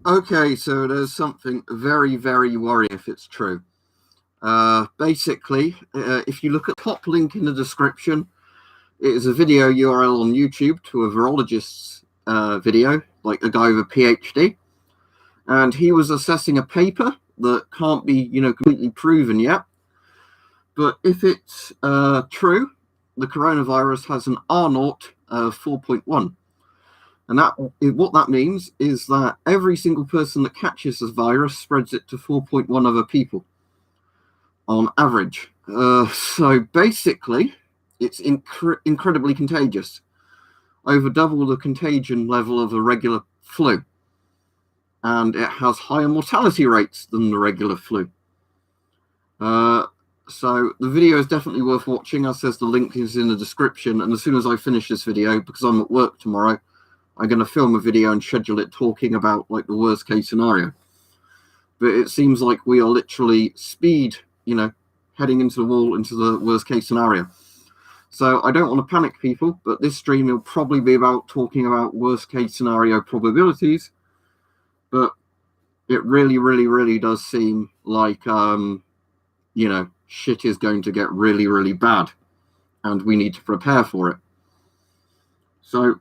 Okay, so there's something very, very worrying if it's true. Basically, if you look at the top link in the description, it is a video URL on YouTube to a virologist's video, like a guy with a PhD. And he was assessing a paper that can't be, completely proven yet. But if it's true, the coronavirus has an R naught of 4.1. And what that means is that every single person that catches this virus spreads it to 4.1 other people on average. So basically, it's incredibly contagious, over double the contagion level of a regular flu. And it has higher mortality rates than the regular flu. So the video is definitely worth watching. As says, the link is in the description. And as soon as I finish this video, because I'm at work tomorrow, I'm going to film a video and schedule it talking about like the worst case scenario. But it seems like we are literally heading into the wall, into the worst case scenario. So I don't want to panic people, but this stream will probably be about talking about worst case scenario probabilities. But it really, really, really does seem like, shit is going to get really, really bad. And we need to prepare for it. So,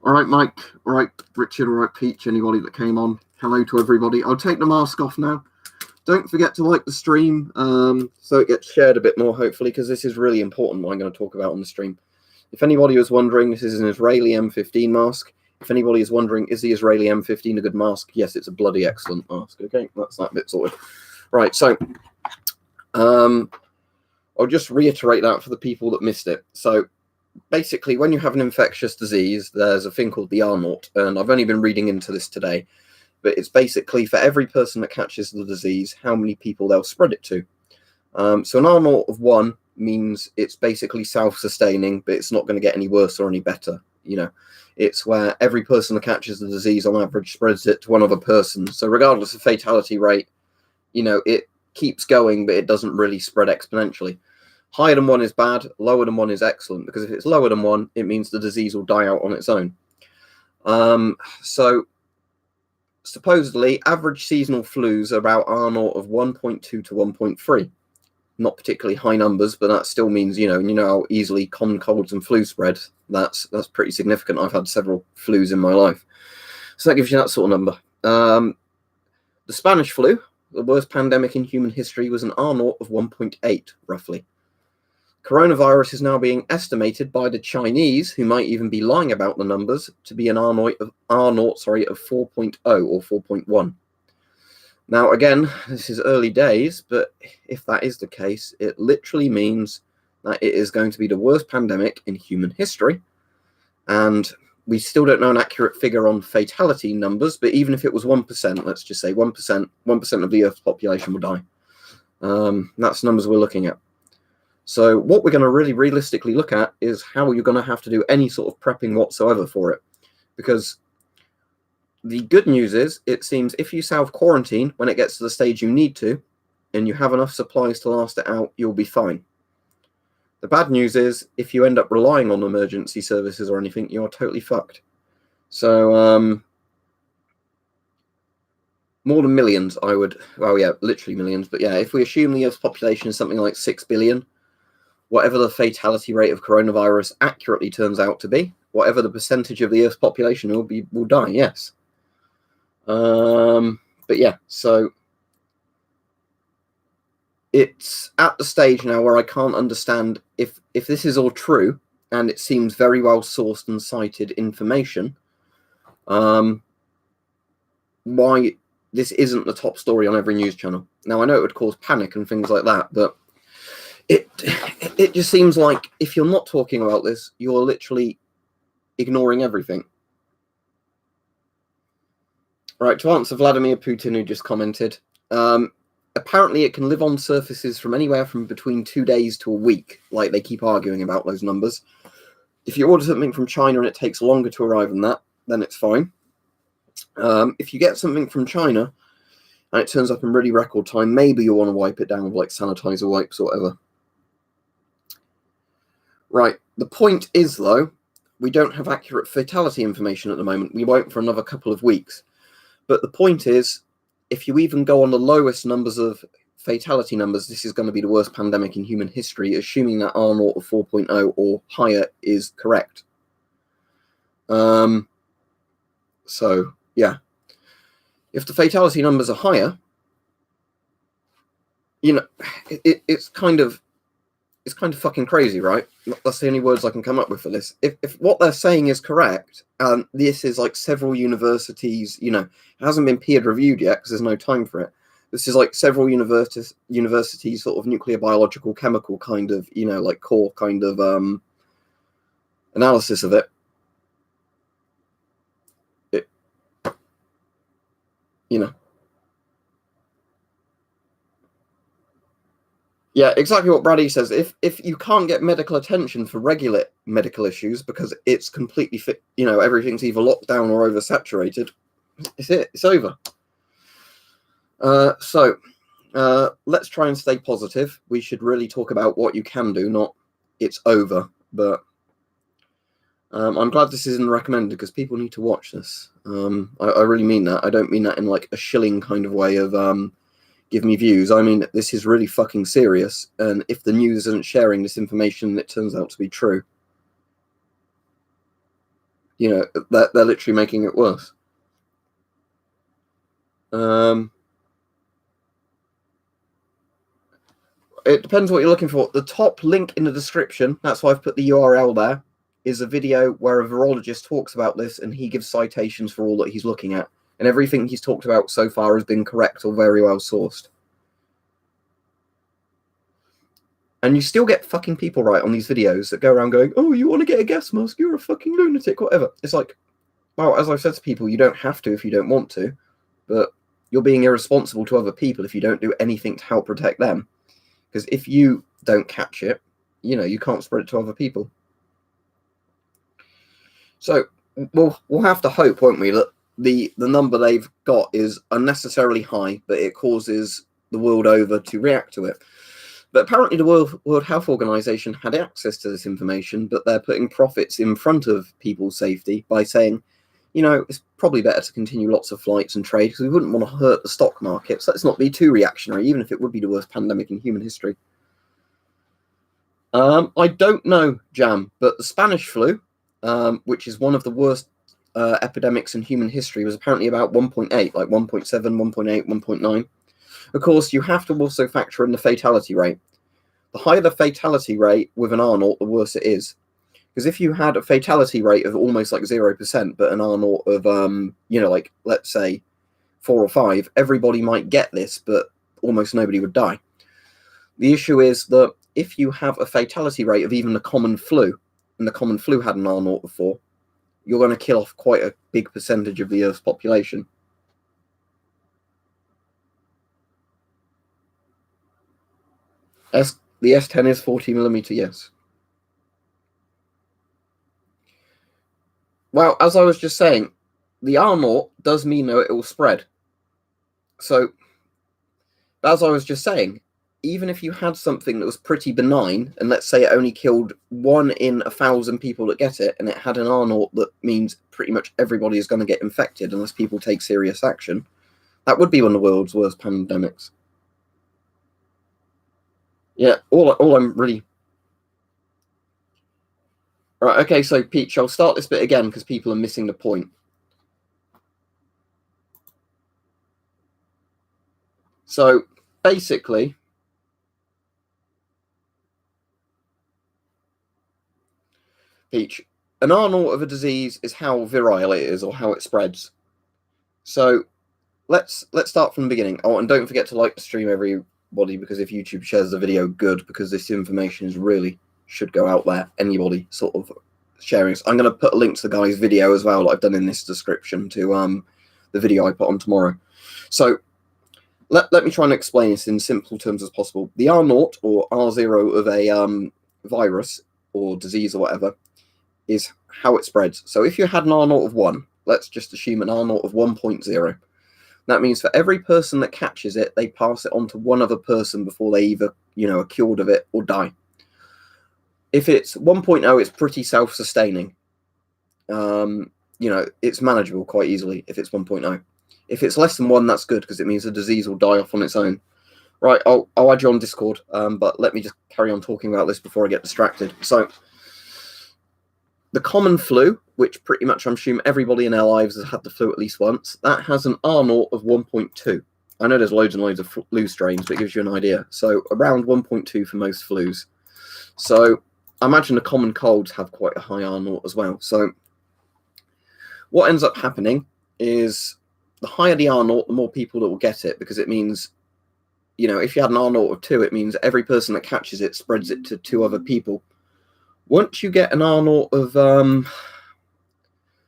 all right, Mike. All right, Richard. All right, Peach. Anybody that came on. Hello to everybody. I'll take the mask off now. Don't forget to like the stream so it gets shared a bit more, hopefully, because this is really important what I'm going to talk about on the stream. If anybody was wondering, this is an Israeli M15 mask. If anybody is wondering, is the Israeli M15 a good mask? Yes, it's a bloody excellent mask. Okay, that's that bit sorted. Right, so I'll just reiterate that for the people that missed it. So basically, when you have an infectious disease, there's a thing called the R naught, and I've only been reading into this today, but it's basically for every person that catches the disease, how many people they'll spread it to. So an R naught of 1 means it's basically self-sustaining, but it's not going to get any worse or any better. It's where every person that catches the disease on average spreads it to one other person. So regardless of fatality rate, it keeps going, but it doesn't really spread exponentially. Higher than 1 is bad, lower than 1 is excellent, because if it's lower than 1, it means the disease will die out on its own. So supposedly, average seasonal flus are about R naught of 1.2 to 1.3. Not particularly high numbers, but that still means, how easily common colds and flu spread. That's pretty significant. I've had several flus in my life. So that gives you that sort of number. The Spanish flu, the worst pandemic in human history, was an R naught of 1.8, roughly. Coronavirus is now being estimated by the Chinese, who might even be lying about the numbers, to be an R naught of 4.0 or 4.1. Now, again, this is early days, but if that is the case, it literally means that it is going to be the worst pandemic in human history. And we still don't know an accurate figure on fatality numbers, but even if it was 1%, let's just say 1% of the Earth's population will die. That's the numbers we're looking at. So what we're going to really realistically look at is how you're going to have to do any sort of prepping whatsoever for it. Because the good news is, it seems if you self-quarantine when it gets to the stage you need to, and you have enough supplies to last it out, you'll be fine. The bad news is, if you end up relying on emergency services or anything, you're totally fucked. So, more than millions, literally millions. But yeah, if we assume the Earth's population is something like 6 billion, whatever the fatality rate of coronavirus accurately turns out to be, whatever the percentage of the Earth's population will die, yes. But yeah, so it's at the stage now where I can't understand if this is all true, and it seems very well sourced and cited information, why this isn't the top story on every news channel. Now, I know it would cause panic and things like that, but it just seems like if you're not talking about this, you're literally ignoring everything. Right, to answer Vladimir Putin, who just commented, apparently it can live on surfaces from anywhere from between 2 days to a week. Like, they keep arguing about those numbers. If you order something from China and it takes longer to arrive than that, then it's fine. If you get something from China and it turns up in really record time, maybe you'll want to wipe it down with like sanitizer wipes or whatever. Right, the point is, though, we don't have accurate fatality information at the moment. We won't for another couple of weeks. But the point is, if you even go on the lowest numbers of fatality numbers, this is going to be the worst pandemic in human history, assuming that R naught of 4.0 or higher is correct. So yeah, if the fatality numbers are higher, you know, it's kind of fucking crazy, right? That's the only words I can come up with for this. If what they're saying is correct, and this is like several universities, you know, it hasn't been peer reviewed yet because there's no time for it. This is like several universities sort of nuclear, biological, chemical kind of, you know, like core kind of analysis of it. You know. Yeah, exactly what Brady says. If you can't get medical attention for regular medical issues because it's completely fit, you know, everything's either locked down or oversaturated, it's over. So let's try and stay positive. We should really talk about what you can do, not it's over. But I'm glad this isn't recommended because people need to watch this. I really mean that. I don't mean that in like a shilling kind of way of give me views. I mean, this is really fucking serious. And if the news isn't sharing this information, it turns out to be true. You know, they're literally making it worse. It depends what you're looking for. The top link in the description, that's why I've put the URL there, is a video where a virologist talks about this and he gives citations for all that he's looking at. And everything he's talked about so far has been correct or very well sourced. And you still get fucking people right on these videos that go around going, oh, you want to get a gas mask? You're a fucking lunatic, whatever. It's like, well, as I've said to people, you don't have to if you don't want to, but you're being irresponsible to other people if you don't do anything to help protect them. Because if you don't catch it, you know, you can't spread it to other people. So we'll have to hope, won't we, that the number they've got is unnecessarily high, but it causes the world over to react to it. But apparently the World Health Organization had access to this information, but they're putting profits in front of people's safety by saying, you know, it's probably better to continue lots of flights and trade because we wouldn't want to hurt the stock market. So let's not be too reactionary, even if it would be the worst pandemic in human history. I don't know, Jam, but the Spanish flu, which is one of the worst epidemics in human history, was apparently about 1.8, like 1.7, 1.8, 1.9. Of course, you have to also factor in the fatality rate. The higher the fatality rate with an R naught, the worse it is. Because if you had a fatality rate of almost like 0%, but an R naught of, you know, like, let's say 4 or 5, everybody might get this, but almost nobody would die. The issue is that if you have a fatality rate of even the common flu, and the common flu had an R naught of 4, you're going to kill off quite a big percentage of the Earth's population. The S10 is 40mm, yes. Well, as I was just saying, the R naught does mean that it will spread. So, as I was just saying, even if you had something that was pretty benign, and let's say it only killed 1 in 1,000 people that get it, and it had an R naught that means pretty much everybody is going to get infected unless people take serious action, that would be one of the world's worst pandemics. Yeah, all I'm really... Right, okay, so Peach, I'll start this bit again because people are missing the point. So, basically, Peach, an R naught of a disease is how virile it is or how it spreads. So, let's start from the beginning. Oh, and don't forget to like the stream, everybody, because if YouTube shares the video, good, because this information is really should go out there. Anybody sort of sharing. I'm going to put a link to the guy's video as well, like I've done in this description, to the video I put on tomorrow. So let me try and explain this in simple terms as possible. The R naught or R0 of a virus or disease or whatever is how it spreads. So if you had an R naught of 1, let's just assume an R naught of 1.0. That means for every person that catches it, they pass it on to one other person before they either, you know, are cured of it or die. If it's 1.0, it's pretty self-sustaining. You know, it's manageable quite easily if it's 1.0. If it's less than 1, that's good, because it means the disease will die off on its own. Right, I'll add you on Discord, but let me just carry on talking about this before I get distracted. So, the common flu, which pretty much I'm assuming everybody in their lives has had the flu at least once, that has an R naught of 1.2. I know there's loads and loads of flu strains, but it gives you an idea. So around 1.2 for most flus. So I imagine the common colds have quite a high R naught as well. So what ends up happening is the higher the R naught, the more people that will get it, because it means, you know, if you had an R naught of 2, it means every person that catches it spreads it to 2 other people. Once you get an R naught of,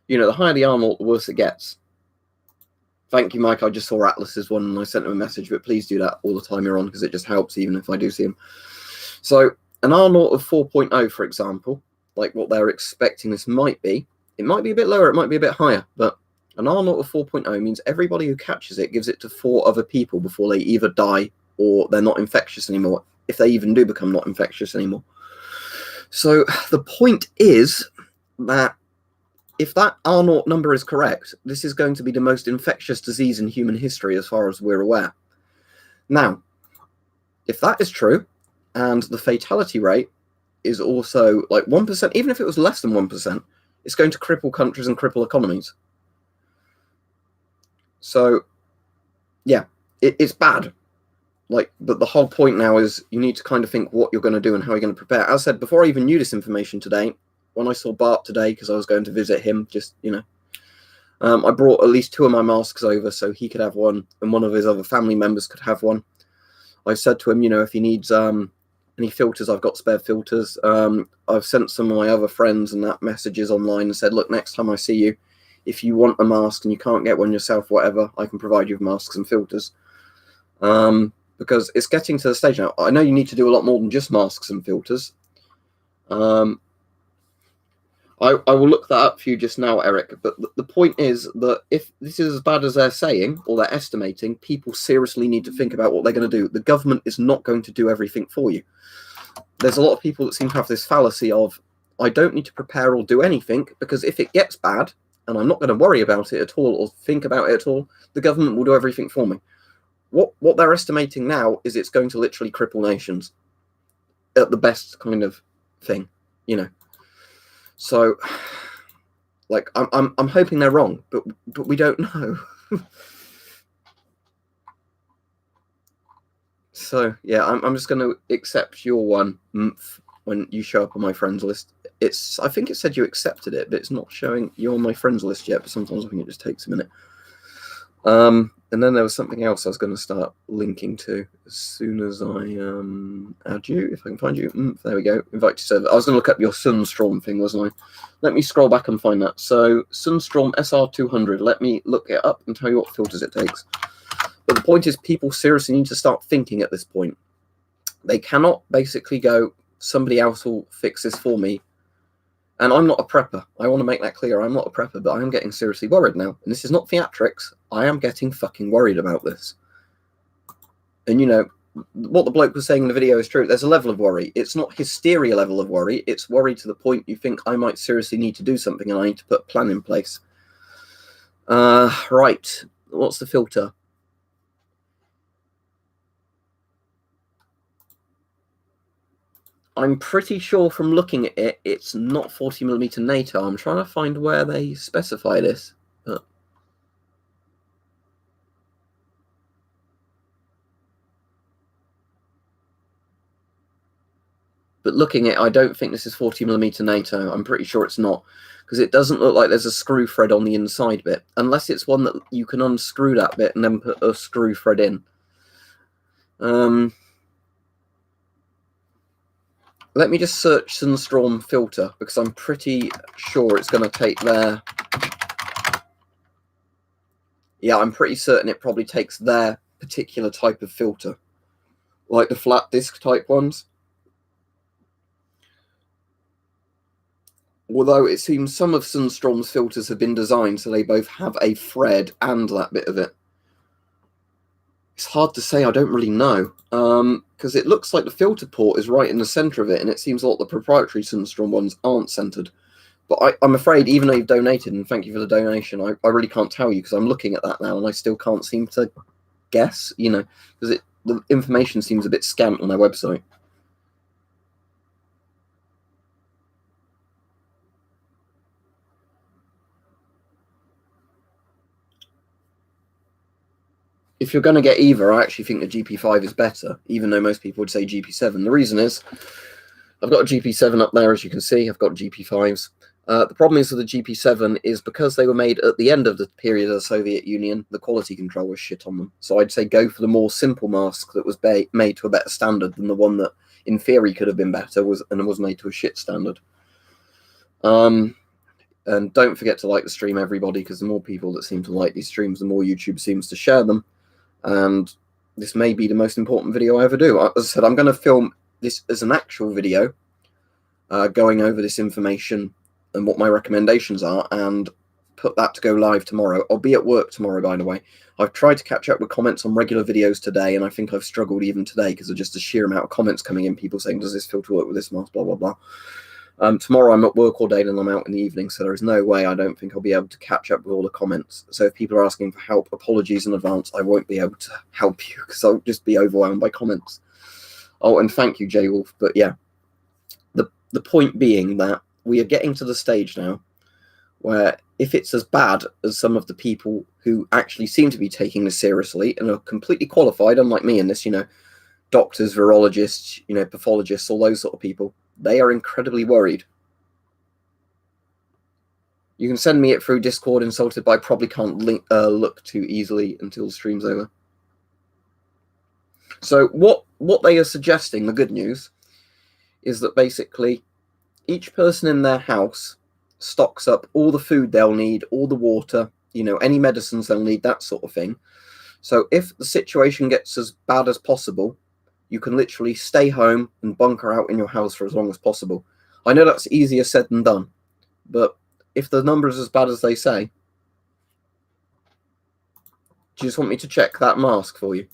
you know, the higher the R naught, the worse it gets. Thank you, Mike. I just saw Atlas's one and I sent him a message, but please do that all the time you're on, because it just helps, even if I do see him. So an R naught of 4.0, for example, like what they're expecting this might be, it might be a bit lower, it might be a bit higher, but an R naught of 4.0 means everybody who catches it gives it to 4 other people before they either die or they're not infectious anymore, if they even do become not infectious anymore. So the point is that if that R naught number is correct, this is going to be the most infectious disease in human history as far as we're aware. Now, if that is true, and the fatality rate is also like 1%, even if it was less than 1%, it's going to cripple countries and cripple economies. So, yeah, it's bad. Like, but the whole point now is you need to kind of think what you're going to do and how you're going to prepare. As I said, before I even knew this information today, when I saw Bart today, because I was going to visit him, just, you know, I brought at least 2 of my masks over so he could have one and one of his other family members could have one. I said to him, you know, if he needs any filters, I've got spare filters. I've sent some of my other friends and that messages online and said, look, next time I see you, if you want a mask and you can't get one yourself, whatever, I can provide you with masks and filters. Because it's getting to the stage now. I know you need to do a lot more than just masks and filters. I will look that up for you just now, Eric. But the point is that if this is as bad as they're saying or they're estimating, people seriously need to think about what they're going to do. The government is not going to do everything for you. There's a lot of people that seem to have this fallacy of, I don't need to prepare or do anything, because if it gets bad and I'm not going to worry about it at all or think about it at all, the government will do everything for me. What they're estimating now is it's going to literally cripple nations at the best kind of thing, you know. So, like, I'm hoping they're wrong, but we don't know. So yeah, I'm just going to accept your one when you show up on my friends list. I think it said you accepted it, but it's not showing you on my friends list yet. But sometimes I think it just takes a minute. And then there was something else I was going to start linking to as soon as I add you, if I can find you. There we go. Invite to server. I was going to look up your Sunstorm thing, wasn't I? Let me scroll back and find that. So Sunstorm SR200. Let me look it up and tell you what filters it takes. But the point is, people seriously need to start thinking at this point. They cannot basically go, somebody else will fix this for me. And I'm not a prepper. I want to make that clear. I'm not a prepper, but I am getting seriously worried now. And this is not theatrics. I am getting fucking worried about this. And, you know, what the bloke was saying in the video is true. There's a level of worry. It's not hysteria level of worry. It's worry to the point you think I might seriously need to do something and I need to put a plan in place. Right. What's the filter? I'm pretty sure from looking at it, it's not 40mm NATO. I'm trying to find where they specify this. But looking at it, I don't think this is 40mm NATO. I'm pretty sure it's not, because it doesn't look like there's a screw thread on the inside bit, unless it's one that you can unscrew that bit and then put a screw thread in. Let me just search Sunstorm filter, because I'm pretty sure it's going to take their... Yeah, I'm pretty certain it probably takes their particular type of filter, like the flat disc type ones. Although it seems some of Sunstorm's filters have been designed so they both have a thread and that bit of it. It's hard to say, I don't really know. Because it looks like the filter port is right in the center of it, and it seems like the proprietary Sunstorm ones aren't centered. But I'm afraid, even though you've donated, and thank you for the donation, I really can't tell you, because I'm looking at that now and I still can't seem to guess, you know, because the information seems a bit scant on their website. If you're going to get either, I actually think the GP5 is better, even though most people would say GP7. The reason is, I've got a GP7 up there, as you can see. I've got GP5s. The problem is with the GP7 is because they were made at the end of the period of the Soviet Union, the quality control was shit on them. So I'd say go for the more simple mask that was made to a better standard than the one that, in theory, could have been better and was made to a shit standard. And don't forget to like the stream, everybody, because the more people that seem to like these streams, the more YouTube seems to share them. And this may be the most important video I ever do. As I said, I'm going to film this as an actual video, going over this information and what my recommendations are, and put that to go live tomorrow. I'll be at work tomorrow, by the way. I've tried to catch up with comments on regular videos today, and I think I've struggled even today because of just the sheer amount of comments coming in, people saying, does this filter work with this mask, blah, blah, blah. Tomorrow I'm at work all day and I'm out in the evening, so there is no way I don't think I'll be able to catch up with all the comments. So if people are asking for help, apologies in advance. I won't be able to help you because I'll just be overwhelmed by comments. Oh, and thank you, J Wolf. But yeah, the point being that we are getting to the stage now where if it's as bad as some of the people who actually seem to be taking this seriously and are completely qualified, unlike me in this, you know, doctors, virologists, you know, pathologists, all those sort of people, they are incredibly worried. You can send me it through Discord, Insulted, but I probably can't look too easily until the stream's over. So what they are suggesting, the good news, is that basically each person in their house stocks up all the food they'll need, all the water, you know, any medicines they'll need, that sort of thing. So if the situation gets as bad as possible, you can literally stay home and bunker out in your house for as long as possible. I know that's easier said than done, but if the number is as bad as they say, do you just want me to check that mask for you?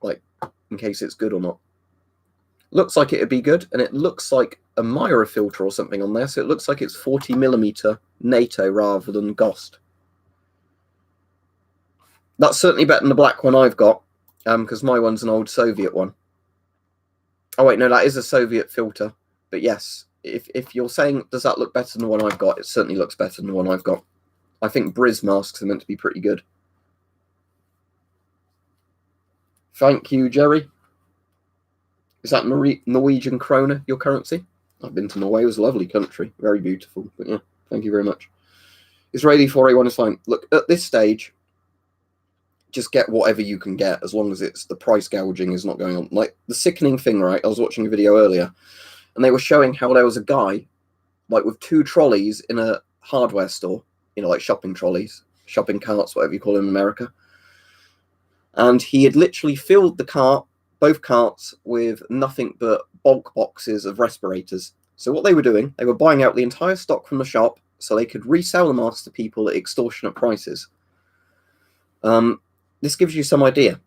Like, in case it's good or not. Looks like it'd be good, and it looks like a Myra filter or something on there, so it looks like it's 40mm NATO rather than GOST. That's certainly better than the black one I've got, because my one's an old Soviet one. Oh wait, no, that is a Soviet filter. But yes, if you're saying, does that look better than the one I've got, it certainly looks better than the one I've got. I think Briz masks are meant to be pretty good. Thank you, Jerry. Is that Norwegian krona, your currency? I've been to Norway. It was a lovely country. Very beautiful. But yeah, thank you very much. Israeli 4A1 is fine. Look, at this stage, just get whatever you can get, as long as it's the price gouging is not going on. Like, the sickening thing, right? I was watching a video earlier, and they were showing how there was a guy, like, with 2 trolleys in a hardware store, you know, like shopping trolleys, shopping carts, whatever you call them in America. And he had literally filled the cart, both carts, with nothing but bulk boxes of respirators. So what they were doing, they were buying out the entire stock from the shop so they could resell the masks to people at extortionate prices. This gives you some idea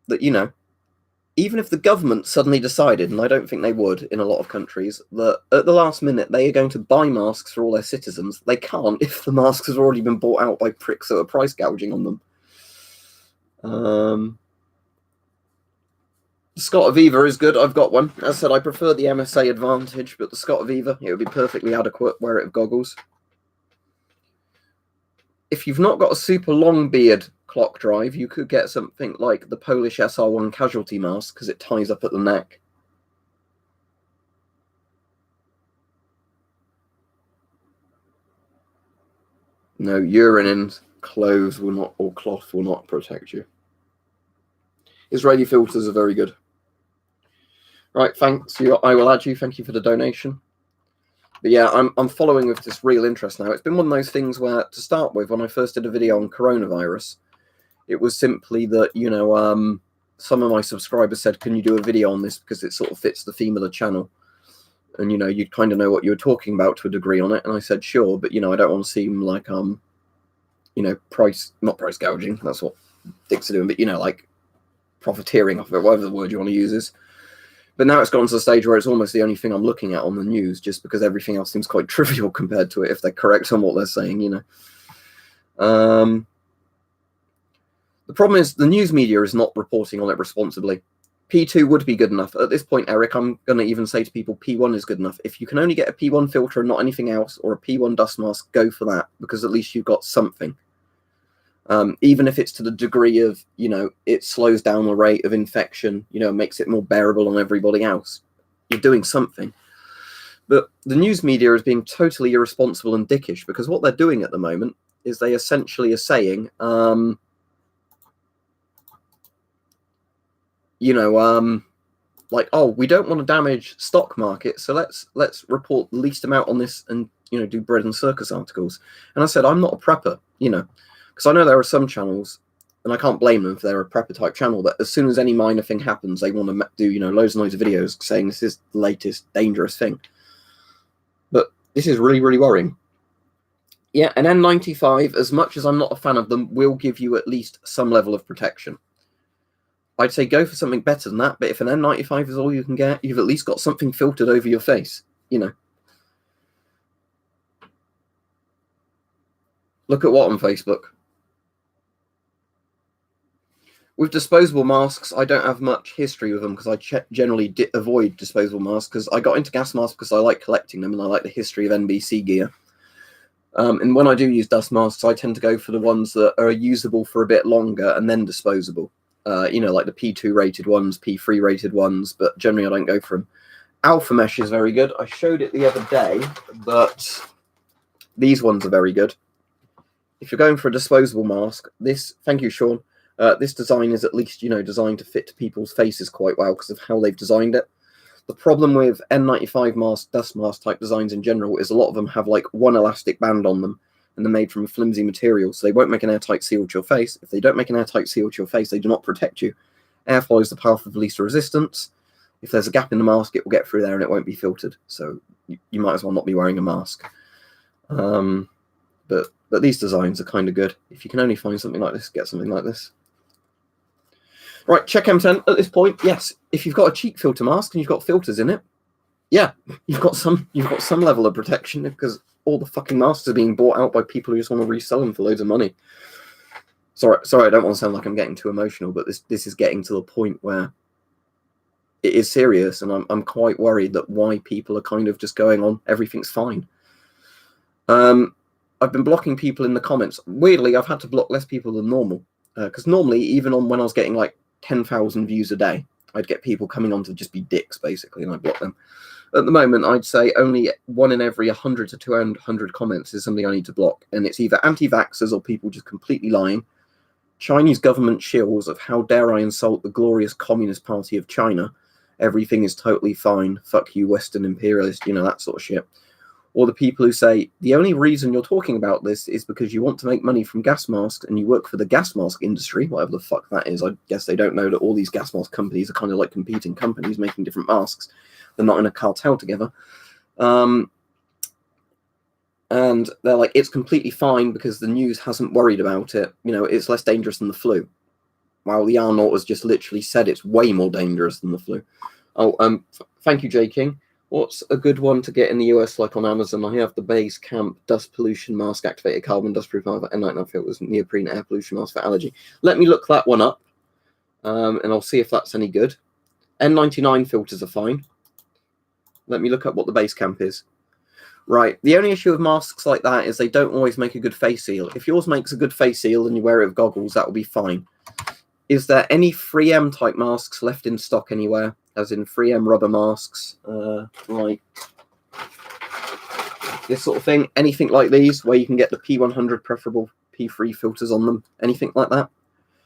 that, you know, even if the government suddenly decided, and I don't think they would in a lot of countries, that at the last minute they are going to buy masks for all their citizens, they can't if the masks have already been bought out by pricks that are price gouging on them. The Scott Aviva is good. I've got one. As I said, I prefer the MSA Advantage, but the Scott Aviva, it would be perfectly adequate. Wear it with goggles. If you've not got a super long beard clock drive, you could get something like the Polish SR1 casualty mask because it ties up at the neck. No, urine in clothes will not, or cloth will not protect you. Israeli filters are very good. Right, thanks. I will add you. Thank you for the donation. But yeah, I'm following with this real interest now. It's been one of those things where, to start with, when I first did a video on coronavirus, it was simply that, you know, some of my subscribers said, can you do a video on this because it sort of fits the theme of the channel? And, you know, you'd kind of know what you were talking about to a degree on it. And I said, sure, but, you know, I don't want to seem like, you know, not price gouging. That's what dicks are doing, but, you know, like profiteering off of it, whatever the word you want to use is. But now it's gone to the stage where it's almost the only thing I'm looking at on the news, just because everything else seems quite trivial compared to it, if they're correct on what they're saying, you know. The problem is the news media is not reporting on it responsibly. P2 would be good enough. At this point, Eric, I'm going to even say to people, P1 is good enough. If you can only get a P1 filter and not anything else, or a P1 dust mask, go for that, because at least you've got something. Even if it's to the degree of, you know, it slows down the rate of infection, you know, makes it more bearable on everybody else. You're doing something. But the news media is being totally irresponsible and dickish, because what they're doing at the moment is they essentially are saying, you know, like, oh, we don't want to damage stock market, so let's report the least amount on this and, you know, do bread and circus articles. And I said, I'm not a prepper, you know, because I know there are some channels, and I can't blame them if they're a prepper type channel, that as soon as any minor thing happens, they want to do, you know, loads and loads of videos saying this is the latest dangerous thing. But this is really, really worrying. Yeah, an N95, as much as I'm not a fan of them, will give you at least some level of protection. I'd say go for something better than that, but if an N95 is all you can get, you've at least got something filtered over your face, you know. Look at what on Facebook? With disposable masks, I don't have much history with them, because I generally avoid disposable masks, because I got into gas masks because I like collecting them and I like the history of NBC gear. And when I do use dust masks, I tend to go for the ones that are usable for a bit longer and then disposable. You know, like the P2 rated ones, P3 rated ones, but generally I don't go for them. Alpha Mesh is very good. I showed it the other day, but these ones are very good. If you're going for a disposable mask, this, thank you, Sean, this design is at least, you know, designed to fit people's faces quite well because of how they've designed it. The problem with N95 mask, dust mask type designs in general is a lot of them have like one elastic band on them, and they're made from a flimsy material, so they won't make an airtight seal to your face. If they don't make an airtight seal to your face, they do not protect you. Air follows the path of least resistance. If there's a gap in the mask, it will get through there and it won't be filtered. So you might as well not be wearing a mask. But these designs are kind of good. If you can only find something like this, get something like this. Right, check M10 at this point. Yes, if you've got a cheek filter mask and you've got filters in it, yeah, you've got some level of protection, because all the fucking masks are being bought out by people who just want to resell them for loads of money. Sorry, I don't want to sound like I'm getting too emotional, but this is getting to the point where it is serious, and I'm quite worried that why people are kind of just going on, everything's fine. I've been blocking people in the comments. Weirdly, I've had to block less people than normal, because normally, even on when I was getting like 10,000 views a day, I'd get people coming on to just be dicks, basically, and I block them. At the moment, I'd say only 1 in every 100 to 200 comments is something I need to block, and it's either anti-vaxxers or people just completely lying, Chinese government shills of how dare I insult the glorious Communist Party of China, everything is totally fine, fuck you Western imperialist, you know, that sort of shit. Or the people who say, the only reason you're talking about this is because you want to make money from gas masks and you work for the gas mask industry, whatever the fuck that is. I guess they don't know that all these gas mask companies are kind of like competing companies making different masks. They're not in a cartel together. And they're like, it's completely fine because the news hasn't worried about it. You know, it's less dangerous than the flu. While the R naught has just literally said it's way more dangerous than the flu. Oh, thank you, J. King. What's a good one to get in the US, like on Amazon? I have the Base Camp Dust Pollution Mask, Activated Carbon Dust Proof N99 filters, neoprene air pollution mask for allergy. Let me look that one up, and I'll see if that's any good. N99 filters are fine. Let me look up what the Base Camp is. Right, the only issue with masks like that is they don't always make a good face seal. If yours makes a good face seal and you wear it with goggles, that will be fine. Is there any 3M type masks left in stock anywhere? As in 3M rubber masks, like this sort of thing? Anything like these, where you can get the P100 preferable P3 filters on them? Anything like that?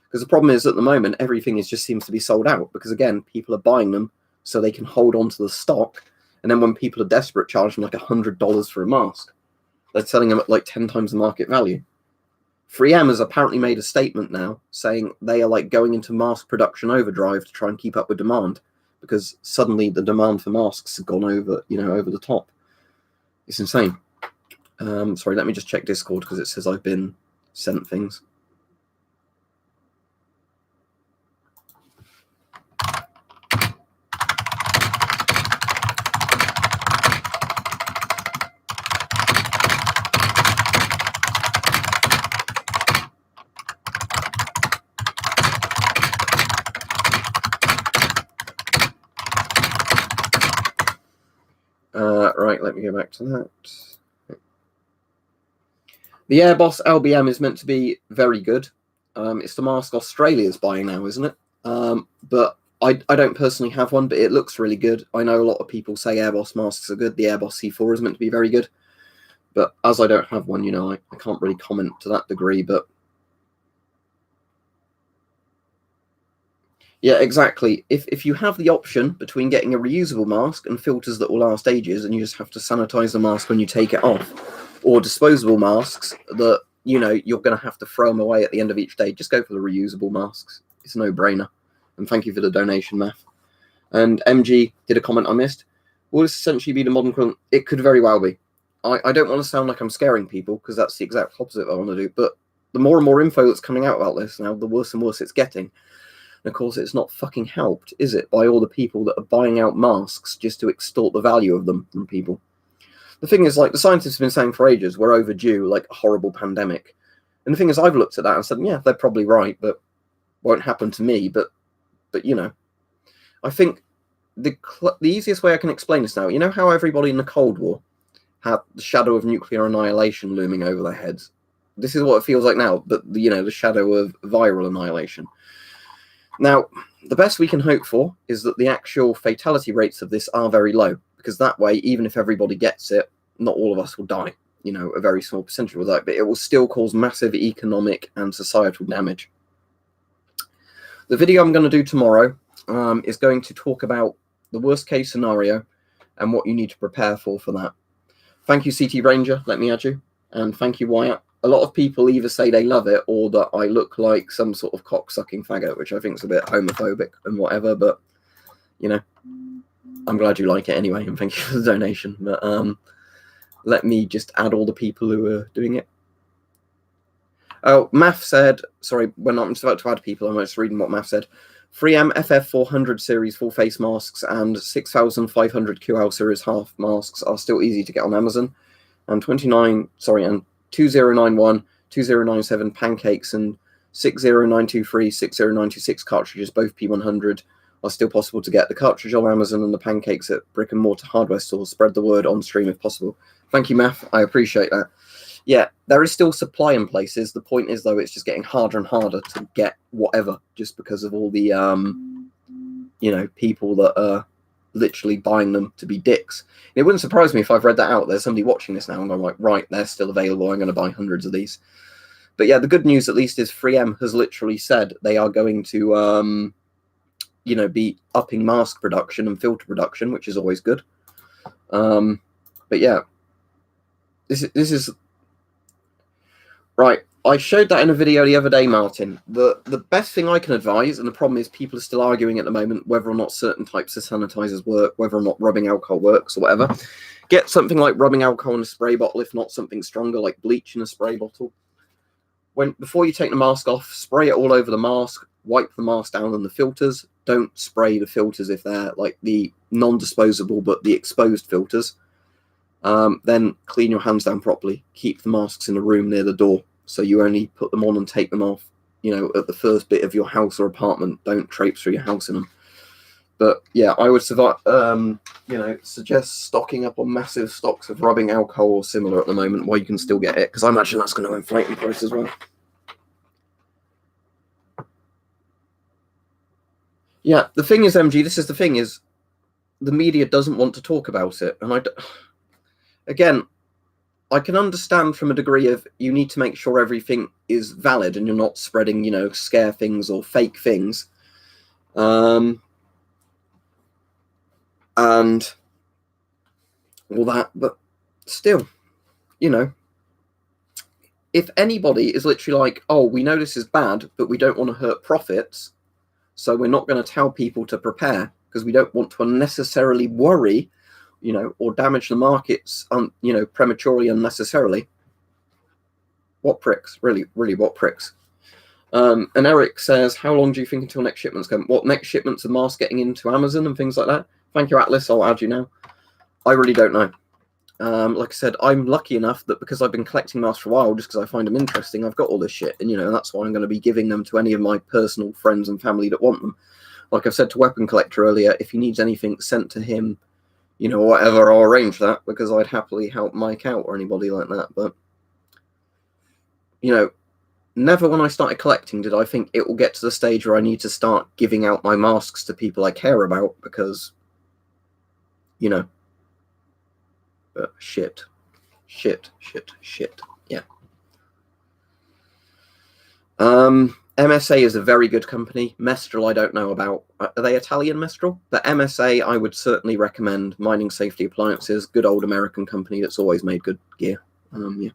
Because the problem is, at the moment, everything just seems to be sold out. Because, again, people are buying them so they can hold on to the stock. And then when people are desperate, charge them like $100 for a mask. They're selling them at like 10 times the market value. 3M has apparently made a statement now saying they are like going into mask production overdrive to try and keep up with demand, because suddenly the demand for masks has gone over, you know, over the top. It's insane. Sorry, let me just check Discord because it says I've been sent things. me go back to that. The Airboss LBM is meant to be very good. It's the mask Australia's buying now, isn't it? But I don't personally have one, but it looks really good. I know a lot of people say Airboss masks are good. The Airboss C4 is meant to be very good. But as I don't have one, you know, I can't really comment to that degree. But yeah, exactly. If you have the option between getting a reusable mask and filters that will last ages, and you just have to sanitize the mask when you take it off, or disposable masks that, you know, you're going to have to throw them away at the end of each day, just go for the reusable masks. It's a no-brainer. And thank you for the donation, Math. And MG did a comment I missed. Will this essentially be the modern equivalent? It could very well be. I don't want to sound like I'm scaring people, because that's the exact opposite I want to do. But the more and more info that's coming out about this now, the worse and worse it's getting. And of course, it's not fucking helped, is it, by all the people that are buying out masks just to extort the value of them from people. The thing is, like, the scientists have been saying for ages, we're overdue, like, a horrible pandemic. And the thing is, I've looked at that and said, yeah, they're probably right, but won't happen to me. But you know, I think the easiest way I can explain this now, you know how everybody in the Cold War had the shadow of nuclear annihilation looming over their heads? This is what it feels like now, but, you know, the shadow of viral annihilation. Now, the best we can hope for is that the actual fatality rates of this are very low, because that way, even if everybody gets it, not all of us will die. You know, a very small percentage will die, but it will still cause massive economic and societal damage. The video I'm going to do tomorrow is going to talk about the worst case scenario and what you need to prepare for that. Thank you, CT Ranger. Let me add you. And thank you, Wyatt. A lot of people either say they love it or that I look like some sort of cock-sucking faggot, which I think is a bit homophobic and whatever. But, you know, I'm glad you like it anyway, and thank you for the donation. But let me just add all the people who are doing it. Oh, Math said, sorry, when I'm just about to add people, I'm just reading what Math said. 3M FF400 series full face masks and 6500 QL series half masks are still easy to get on Amazon. And 2091, 2097 pancakes and 60923, 60926 cartridges, both P100, are still possible to get. The cartridge on Amazon and the pancakes at brick and mortar hardware stores. Spread the word on stream if possible. Thank you, Math. I appreciate that. Yeah, there is still supply in places. The point is, though, it's just getting harder and harder to get whatever, just because of all the, you know, people that are literally buying them to be dicks. And it wouldn't surprise me if I've read that out. There's somebody watching this now and going like, right, they're still available. I'm going to buy hundreds of these. But yeah, the good news at least is 3M has literally said they are going to, you know, be upping mask production and filter production, which is always good. But yeah, this is... Right, I showed that in a video the other day, Martin. The best thing I can advise, and the problem is people are still arguing at the moment whether or not certain types of sanitizers work, whether or not rubbing alcohol works or whatever. Get something like rubbing alcohol in a spray bottle, if not something stronger like bleach in a spray bottle. Before you take the mask off, spray it all over the mask, wipe the mask down on the filters. Don't spray the filters if they're like the non-disposable but the exposed filters. Then clean your hands down properly. Keep the masks in a room near the door, so you only put them on and take them off, you know, at the first bit of your house or apartment. Don't traipse through your house in them. But yeah, I would you know, suggest stocking up on massive stocks of rubbing alcohol or similar at the moment while you can still get it, because I imagine that's going to inflate the price as well. Yeah, the thing is, MG, this is the thing, is the media doesn't want to talk about it, and again, I can understand from a degree of you need to make sure everything is valid and you're not spreading, you know, scare things or fake things. And all that, but still, you know, if anybody is literally like, oh, we know this is bad, but we don't want to hurt profits, so we're not going to tell people to prepare because we don't want to unnecessarily worry, you know, or damage the markets, you know, prematurely, unnecessarily. What pricks? Really, really, what pricks? And Eric says, how long do you think until next shipments come? What, next shipments of masks getting into Amazon and things like that? Thank you, Atlas. I'll add you now. I really don't know. Like I said, I'm lucky enough that because I've been collecting masks for a while, just because I find them interesting, I've got all this shit. And, you know, that's why I'm going to be giving them to any of my personal friends and family that want them. Like I've said to Weapon Collector earlier, if he needs anything sent to him, you know, whatever, I'll arrange that, because I'd happily help Mike out or anybody like that. But, you know, never when I started collecting did I think it will get to the stage where I need to start giving out my masks to people I care about, because, you know, shit. Yeah. MSA is a very good company. Mestral I don't know about. Are they Italian, Mestral? But MSA I would certainly recommend. Mining Safety Appliances, good old American company that's always made good gear. Yeah.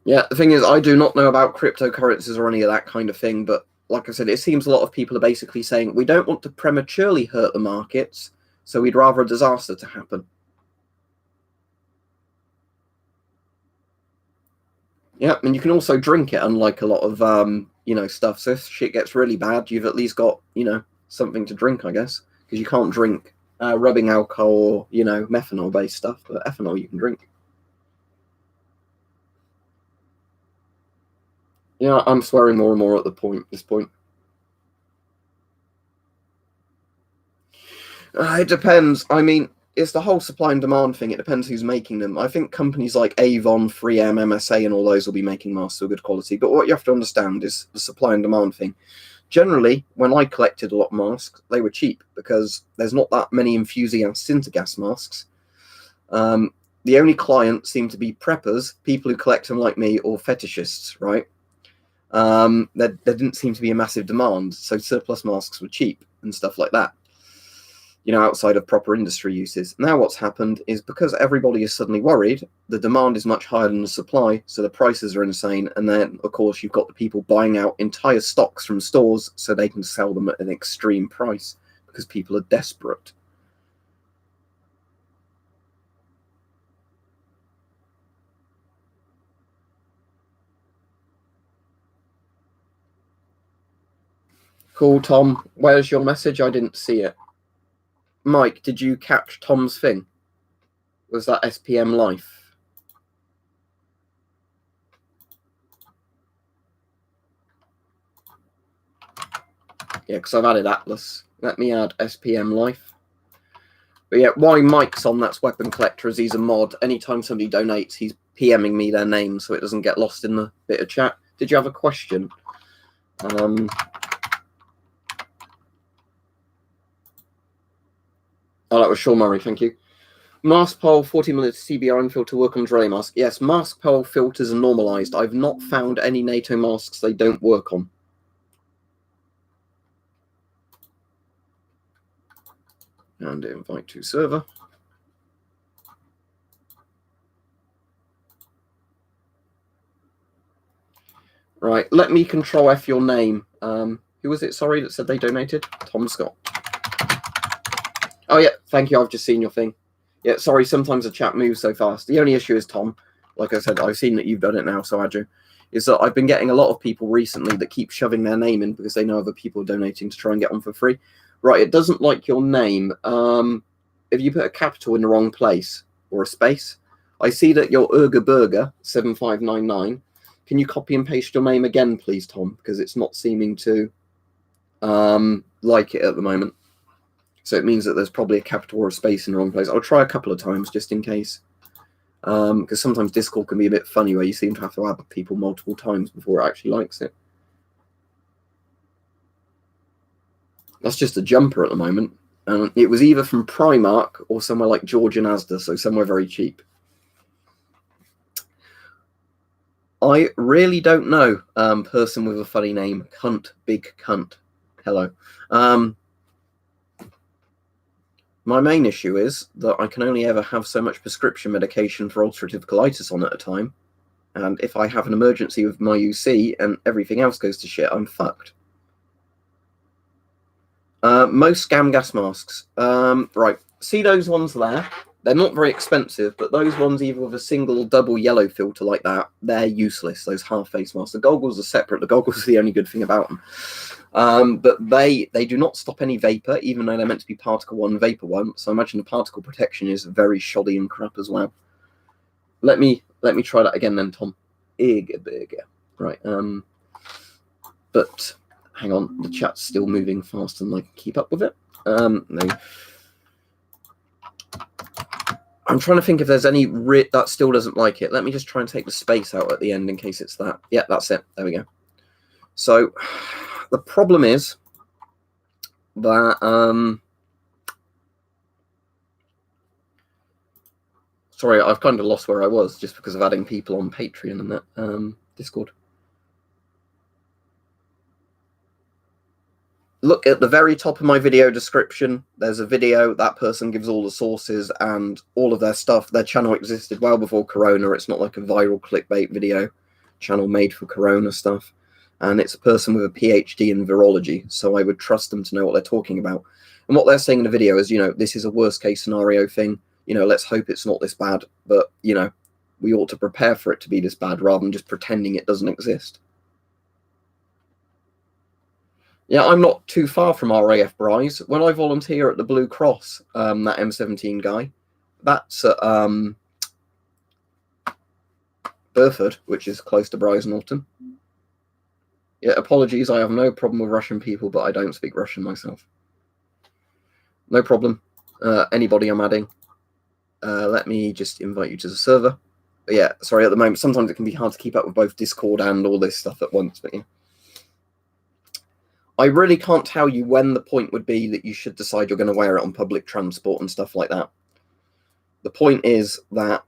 Yeah, the thing is, I do not know about cryptocurrencies or any of that kind of thing, but like I said, it seems a lot of people are basically saying, we don't want to prematurely hurt the markets, so we'd rather a disaster to happen. Yeah, and you can also drink it, unlike a lot of, you know, stuff. So if shit gets really bad, you've at least got, you know, something to drink, I guess, because you can't drink rubbing alcohol or, you know, methanol-based stuff, but ethanol you can drink. Yeah, I'm swearing more and more at this point. It depends. I mean, it's the whole supply and demand thing. It depends who's making them. I think companies like Avon, 3M, MSA, and all those will be making masks of good quality. But what you have to understand is the supply and demand thing. Generally, when I collected a lot of masks, they were cheap because there's not that many enthusiasts into gas masks. The only clients seem to be preppers, people who collect them like me, or fetishists, right? There didn't seem to be a massive demand, so surplus masks were cheap and stuff like that, you know, outside of proper industry uses. Now what's happened is, because everybody is suddenly worried, the demand is much higher than the supply, so the prices are insane, and then, of course, you've got the people buying out entire stocks from stores so they can sell them at an extreme price, because people are desperate. Cool, Tom. Where's your message? I didn't see it. Mike, did you catch Tom's thing? Was that SPM Life? Yeah, because I've added Atlas. Let me add SPM Life. But yeah, why Mike's on That's Weapon Collector is he's a mod. Anytime somebody donates, he's PMing me their name so it doesn't get lost in the bit of chat. Did you have a question? Oh, that was Sean Murray, thank you. Mask pole 40mm CBR filter work on dry mask. Yes, mask pole filters are normalized. I've not found any NATO masks they don't work on. And invite to server. Right, let me control F your name. Who was it, sorry, that said they donated? Tom Scott. Oh, yeah, thank you. I've just seen your thing. Yeah, sorry, sometimes the chat moves so fast. The only issue is, Tom, like I said, I've seen that you've done it now, so Adju, is that I've been getting a lot of people recently that keep shoving their name in because they know other people donating to try and get on for free. Right, it doesn't like your name. If you put a capital in the wrong place or a space, I see that you're Urga Burger 7599. Can you copy and paste your name again, please, Tom? Because it's not seeming to like it at the moment. So it means that there's probably a capital or a space in the wrong place. I'll try a couple of times just in case. Because sometimes Discord can be a bit funny where you seem to have to add people multiple times before it actually likes it. That's just a jumper at the moment. It was either from Primark or somewhere like George and Asda, so somewhere very cheap. I really don't know. Person with a funny name. Cunt. Big cunt. Hello. My main issue is that I can only ever have so much prescription medication for ulcerative colitis on at a time. And if I have an emergency with my UC and everything else goes to shit, I'm fucked. Most scam gas masks. Right. See those ones there? They're not very expensive, but those ones, either with a single double yellow filter like that, they're useless, those half-face masks. The goggles are separate. The goggles are the only good thing about them. But they do not stop any vapor, even though they're meant to be particle 1, vapor 1. So I imagine the particle protection is very shoddy and crap as well. Let me try that again then, Tom. Right. But hang on, the chat's still moving faster than I can keep up with it. No. I'm trying to think if there's any that still doesn't like it. Let me just try and take the space out at the end in case it's that. Yeah, that's it. There we go. So the problem is that sorry, I've kind of lost where I was just because of adding people on Patreon and that Discord. Look at the very top of my video description. There's a video. That person gives all the sources and all of their stuff. Their channel existed well before Corona. It's not like a viral clickbait video channel made for Corona stuff. And it's a person with a PhD in virology. So I would trust them to know what they're talking about. And what they're saying in the video is, you know, this is a worst case scenario thing. You know, let's hope it's not this bad. But, you know, we ought to prepare for it to be this bad rather than just pretending it doesn't exist. Yeah, I'm not too far from RAF Bryce. When I volunteer at the Blue Cross, that M17 guy, that's at Burford, which is close to Bryce Norton. Yeah, apologies, I have no problem with Russian people, but I don't speak Russian myself. No problem. Anybody I'm adding. Let me just invite you to the server. But yeah, sorry, at the moment, sometimes it can be hard to keep up with both Discord and all this stuff at once, but yeah. I really can't tell you when the point would be that you should decide you're going to wear it on public transport and stuff like that. The point is that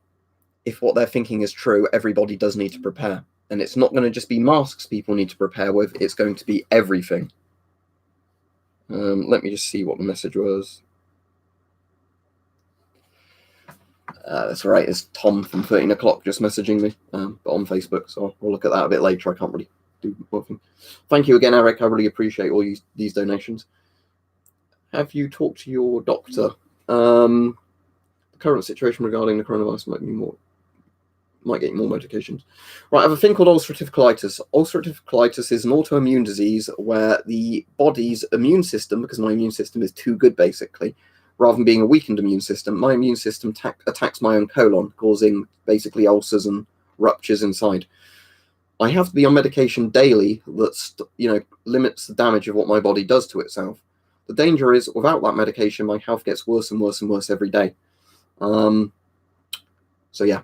if what they're thinking is true, everybody does need to prepare. And it's not going to just be masks people need to prepare with. It's going to be everything. Let me just see what the message was. That's all right. It's Tom from 13 o'clock just messaging me, but on Facebook. So I'll look at that a bit later. I can't really do nothing. Thank you again, Eric. I really appreciate all these donations. Have you talked to your doctor? The current situation regarding the coronavirus might get you more medications. Right, I have a thing called ulcerative colitis. Ulcerative colitis is an autoimmune disease where the body's immune system, because my immune system is too good basically, rather than being a weakened immune system, my immune system attacks my own colon, causing basically ulcers and ruptures inside. I have to be on medication daily that, you know, limits the damage of what my body does to itself. The danger is, without that medication, my health gets worse and worse and worse every day. So yeah.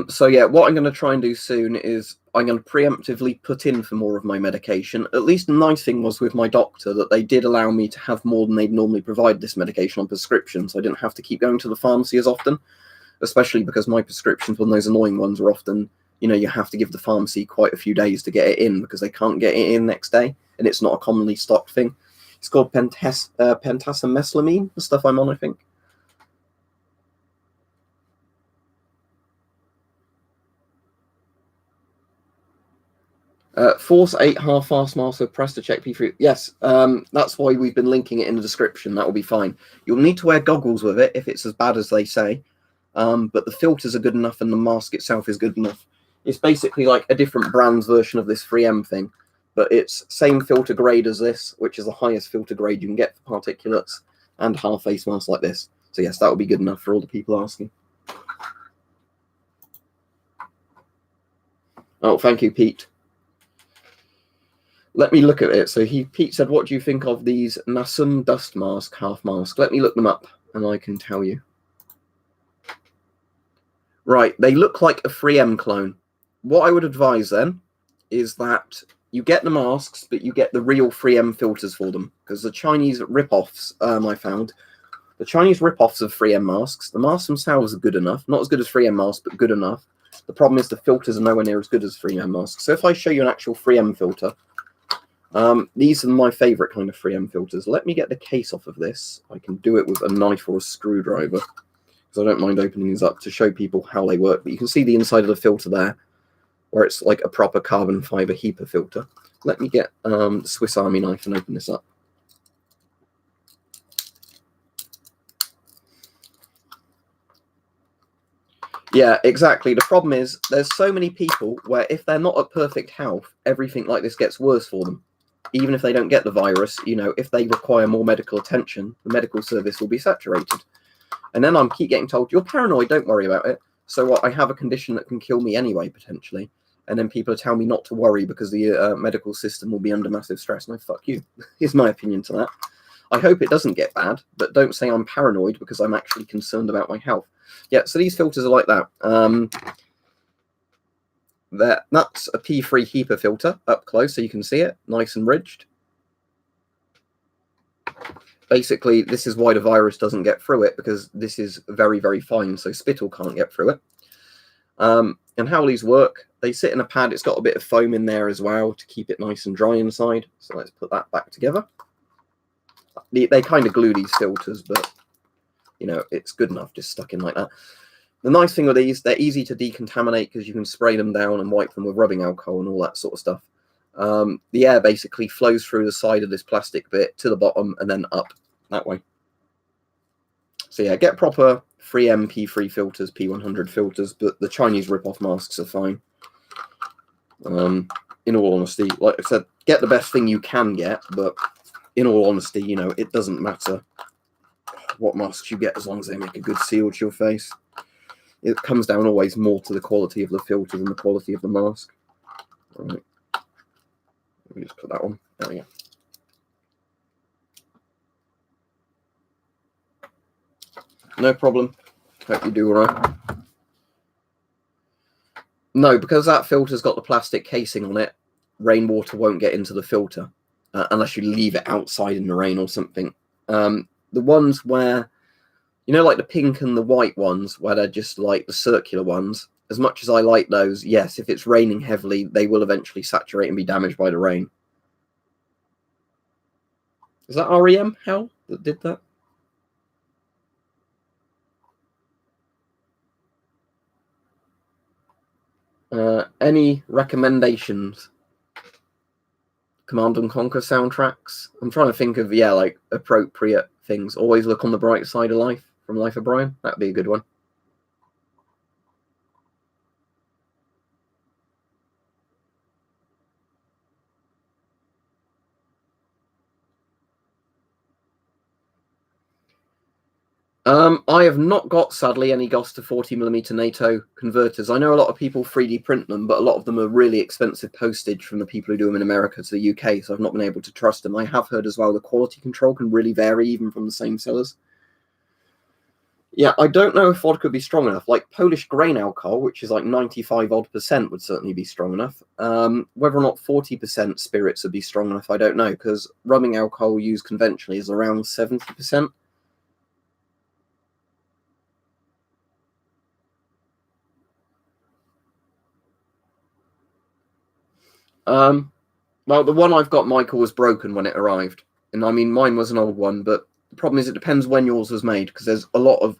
So yeah, what I'm going to try and do soon is I'm going to preemptively put in for more of my medication. At least the nice thing was with my doctor that they did allow me to have more than they'd normally provide this medication on prescription, so I didn't have to keep going to the pharmacy as often, especially because my prescriptions, one of those annoying ones, are often, you know, you have to give the pharmacy quite a few days to get it in because they can't get it in next day, and it's not a commonly stocked thing. It's called pentasemeslamine, the stuff I'm on, I think. Force 8 half-fast mask with Presto Check P3. Yes, that's why we've been linking it in the description. That will be fine. You'll need to wear goggles with it if it's as bad as they say. But the filters are good enough and the mask itself is good enough. It's basically like a different brand's version of this 3M thing. But it's same filter grade as this, which is the highest filter grade you can get for particulates, and half-face mask like this. So yes, that will be good enough for all the people asking. Oh, thank you, Pete. Let me look at it. So Pete said, what do you think of these Nasum dust mask, half mask? Let me look them up and I can tell you. Right, they look like a 3M clone. What I would advise then is that you get the masks, but you get the real 3M filters for them. Because the Chinese rip-offs, I found, the Chinese rip-offs of 3M masks, the masks themselves are good enough. Not as good as 3M masks, but good enough. The problem is the filters are nowhere near as good as 3M masks. So if I show you an actual 3M filter, these are my favorite kind of 3M filters. Let me get the case off of this. I can do it with a knife or a screwdriver because I don't mind opening these up to show people how they work. But you can see the inside of the filter there, where it's like a proper carbon fiber HEPA filter. Let me get the Swiss Army knife and open this up. Yeah, exactly. The problem is there's so many people where if they're not at perfect health, everything like this gets worse for them. Even if they don't get the virus, you know, if they require more medical attention, the medical service will be saturated. And then I'm keep getting told, you're paranoid, don't worry about it. So what, I have a condition that can kill me anyway, potentially. And then people are telling me not to worry because the medical system will be under massive stress. No, fuck you. Here's my opinion to that. I hope it doesn't get bad, but don't say I'm paranoid because I'm actually concerned about my health. Yeah, so these filters are like that. That's a P3 HEPA filter up close, so you can see it, nice and ridged. Basically, this is why the virus doesn't get through it, because this is very, very fine, so spittle can't get through it. And how these work, they sit in a pad. It's got a bit of foam in there as well to keep it nice and dry inside. So let's put that back together. They kind of glue these filters, but, you know, it's good enough just stuck in like that. The nice thing with these, they're easy to decontaminate because you can spray them down and wipe them with rubbing alcohol and all that sort of stuff. The air basically flows through the side of this plastic bit to the bottom and then up that way. So yeah, get proper 3M P3 filters, P100 filters, but the Chinese rip-off masks are fine. In all honesty, like I said, get the best thing you can get, but in all honesty, you know, it doesn't matter what masks you get as long as they make a good seal to your face. It comes down always more to the quality of the filter than the quality of the mask. All right. Let me just put that on. There we go. No problem. Hope you do all right. No, because that filter's got the plastic casing on it, rainwater won't get into the filter unless you leave it outside in the rain or something. The ones where, you know, like the pink and the white ones, where they're just like the circular ones, as much as I like those, yes, if it's raining heavily, they will eventually saturate and be damaged by the rain. Is that REM, Hal, that did that? Any recommendations? Command and Conquer soundtracks? I'm trying to think of, yeah, like appropriate things. Always look on the bright side of life from Life of Brian. That'd be a good one. I have not got, sadly, any GOS to 40mm NATO converters. I know a lot of people 3D print them, but a lot of them are really expensive postage from the people who do them in America to the UK, so I've not been able to trust them. I have heard as well the quality control can really vary even from the same sellers. Yeah, I don't know if vodka would be strong enough. Like Polish grain alcohol, which is like 95% would certainly be strong enough. Whether or not 40% spirits would be strong enough, I don't know, because rubbing alcohol used conventionally is around 70%. Well, the one I've got, Michael, was broken when it arrived. And I mean, mine was an old one, but the problem is it depends when yours was made, because there's a lot of...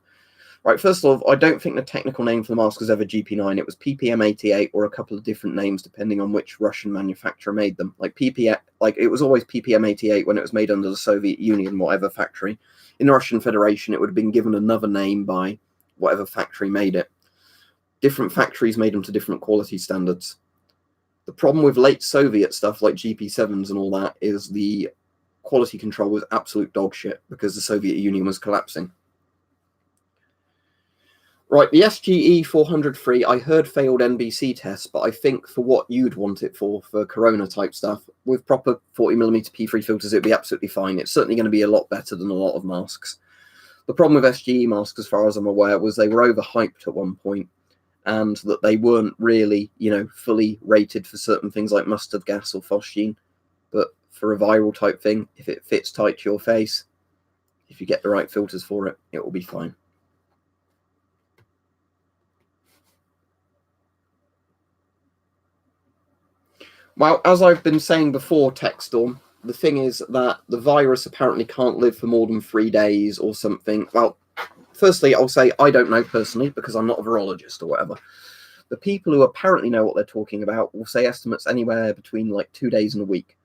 Right, first of all, I don't think the technical name for the mask was ever GP9. It was PPM88 or a couple of different names depending on which Russian manufacturer made them. Like it was always PPM88 when it was made under the Soviet Union, whatever factory. In the Russian Federation, it would have been given another name by whatever factory made it. Different factories made them to different quality standards. The problem with late Soviet stuff like GP7s and all that is the quality control was absolute dog shit because the Soviet Union was collapsing. Right, the SGE 403, I heard failed NBC tests, but I think for what you'd want it for Corona type stuff, with proper 40mm P3 filters, it'd be absolutely fine. It's certainly going to be a lot better than a lot of masks. The problem with SGE masks, as far as I'm aware, was they were overhyped at one point, and that they weren't really, you know, fully rated for certain things like mustard gas or phosgene. But for a viral type thing, if it fits tight to your face, if you get the right filters for it, it will be fine. Well, as I've been saying before, TechStorm, the thing is that the virus apparently can't live for more than 3 days or something. Well, firstly, I'll say I don't know personally because I'm not a virologist or whatever. The people who apparently know what they're talking about will say estimates anywhere between like 2 days and a week.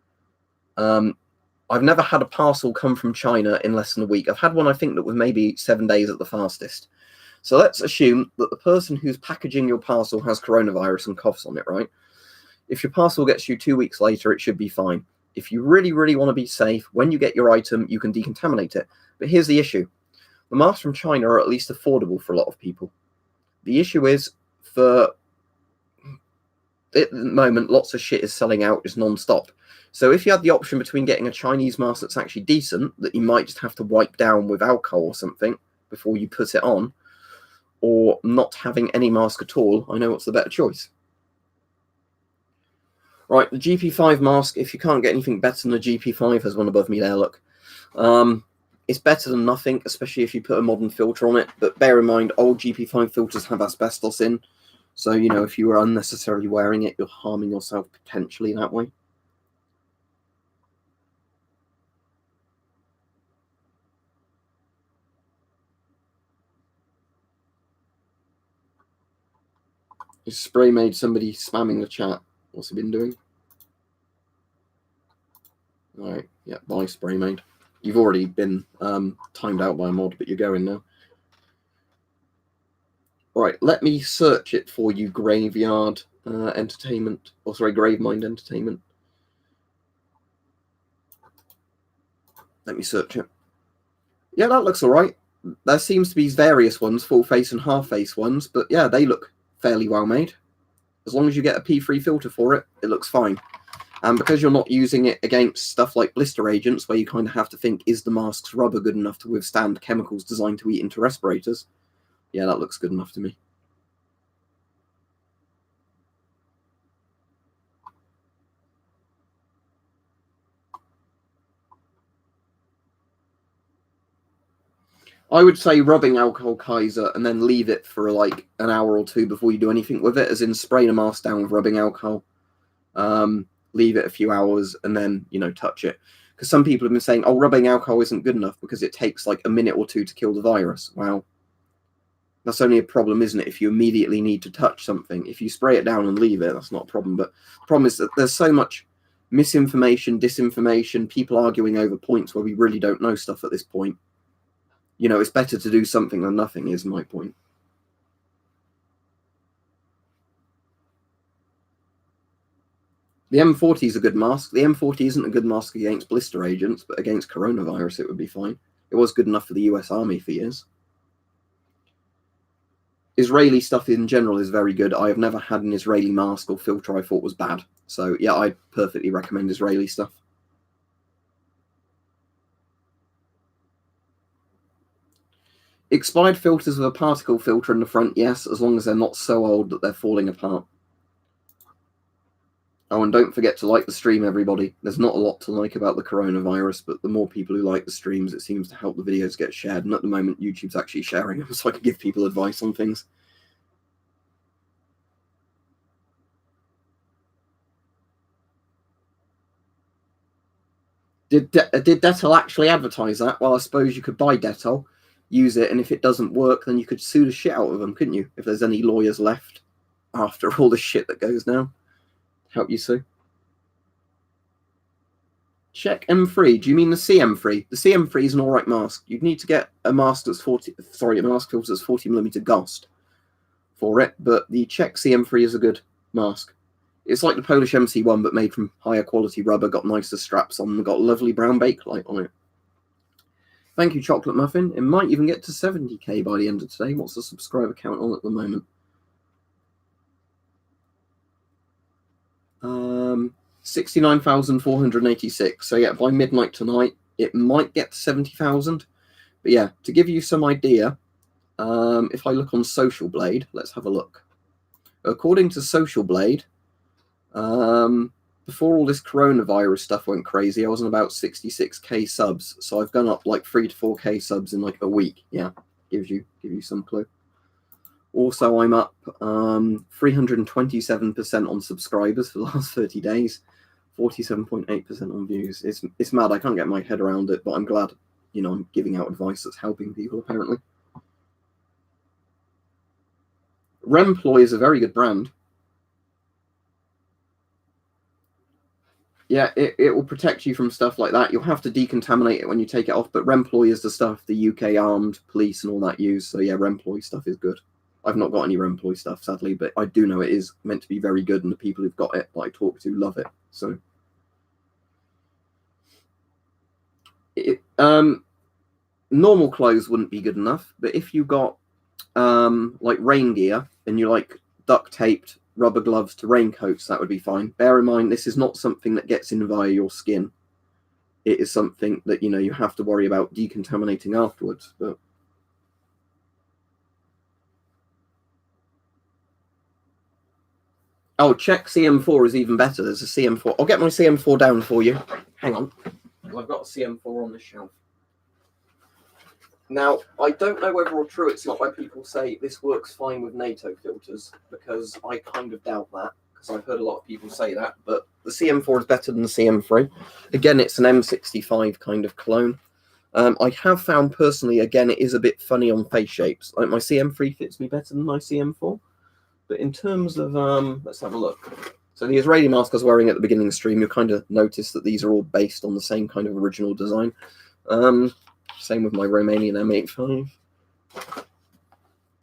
I've never had a parcel come from China in less than a week. I've had one, I think, that was maybe 7 days at the fastest. So let's assume that the person who's packaging your parcel has coronavirus and coughs on it, right? If your parcel gets you 2 weeks later, it should be fine. If you really, really want to be safe, when you get your item, you can decontaminate it. But here's the issue. The the masks from China are at least affordable for a lot of people. The issue is, for at the moment, lots of shit is selling out just non-stop. So if you had the option between getting a Chinese mask that's actually decent, that you might just have to wipe down with alcohol or something before you put it on, or not having any mask at all, I know what's the better choice. Right, the GP5 mask, if you can't get anything better than the GP5, there's one above me there, look. It's better than nothing, especially if you put a modern filter on it, but bear in mind, old GP5 filters have asbestos in, so, you know, if you were unnecessarily wearing it, you're harming yourself potentially that way. Is Spray made somebody spamming the chat? What's he been doing? Alright, yeah, bye Spray made. You've already been timed out by a mod, but you're going now. Right, let me search it for you, Graveyard Entertainment. Oh, sorry, Gravemind Entertainment. Let me search it. Yeah, that looks alright. There seems to be various ones, full face and half face ones, but yeah, they look fairly well made. As long as you get a P3 filter for it, it looks fine. And because you're not using it against stuff like blister agents, where you kind of have to think, is the mask's rubber good enough to withstand chemicals designed to eat into respirators? Yeah, that looks good enough to me. I would say rubbing alcohol Kaiser and then leave it for like an hour or two before you do anything with it, as in spraying a mask down with rubbing alcohol. Leave it a few hours and then, you know, touch it. Because some people have been saying, oh, rubbing alcohol isn't good enough because it takes like a minute or two to kill the virus. Well, that's only a problem, isn't it, if you immediately need to touch something. If you spray it down and leave it, that's not a problem. But the problem is that there's so much misinformation, disinformation, people arguing over points where we really don't know stuff at this point. You know, it's better to do something than nothing, is my point. The M40 is a good mask. The M40 isn't a good mask against blister agents, but against coronavirus it would be fine. It was good enough for the US Army for years. Israeli stuff in general is very good. I have never had an Israeli mask or filter I thought was bad. So, yeah, I perfectly recommend Israeli stuff. Expired filters with a particle filter in the front, yes, as long as they're not so old that they're falling apart. Oh, and don't forget to like the stream, everybody. There's not a lot to like about the coronavirus, but the more people who like the streams, it seems to help the videos get shared. And at the moment, YouTube's actually sharing them, so I can give people advice on things. Did Dettol actually advertise that? Well, I suppose you could buy Dettol, use it, and if it doesn't work, then you could sue the shit out of them, couldn't you? If there's any lawyers left after all the shit that goes down. Help you sue. Check M3. Do you mean the CM3? The CM3 is an alright mask. You'd need to get a mask that's a mask filter that's 40mm GOST for it, but the Czech CM3 is a good mask. It's like the Polish MC1, but made from higher quality rubber, got nicer straps on, got a lovely brown bakelite on it. Thank you, Chocolate Muffin. It might even get to 70k by the end of today. What's the subscriber count on at the moment? 69,486. So yeah, by midnight tonight, it might get to 70,000. But yeah, to give you some idea, if I look on Social Blade, let's have a look. According to Social Blade, before all this coronavirus stuff went crazy, I was on about 66k subs. So I've gone up like 3 to 4k subs in like a week. Yeah, give you some clue. Also, I'm up 327% on subscribers for the last 30 days, 47.8% on views. It's mad. I can't get my head around it, but I'm glad, you know, I'm giving out advice that's helping people, apparently. Remploy is a very good brand. Yeah, it will protect you from stuff like that. You'll have to decontaminate it when you take it off, but Remploy is the stuff the UK armed police and all that use. So yeah, Remploy stuff is good. I've not got any Remploy stuff, sadly, but I do know it is meant to be very good, and the people who've got it that I talk to love it. So, normal clothes wouldn't be good enough, but if you got like rain gear and you like duct taped rubber gloves to raincoats, that would be fine. Bear in mind, this is not something that gets in via your skin. It is something that, you know, you have to worry about decontaminating afterwards. But oh, check CM4 is even better. There's a CM4. I'll get my CM4 down for you. Hang on. I've got a CM4 on the shelf. Now, I don't know whether or true it's not why people say this works fine with NATO filters, because I kind of doubt that, because I've heard a lot of people say that, but the CM4 is better than the CM3. Again, it's an M65 kind of clone. I have found personally, again, it is a bit funny on face shapes. Like my CM3 fits me better than my CM4. But in terms of, let's have a look. So the Israeli mask I was wearing at the beginning of the stream, you'll kind of notice that these are all based on the same kind of original design. Same with my Romanian M85.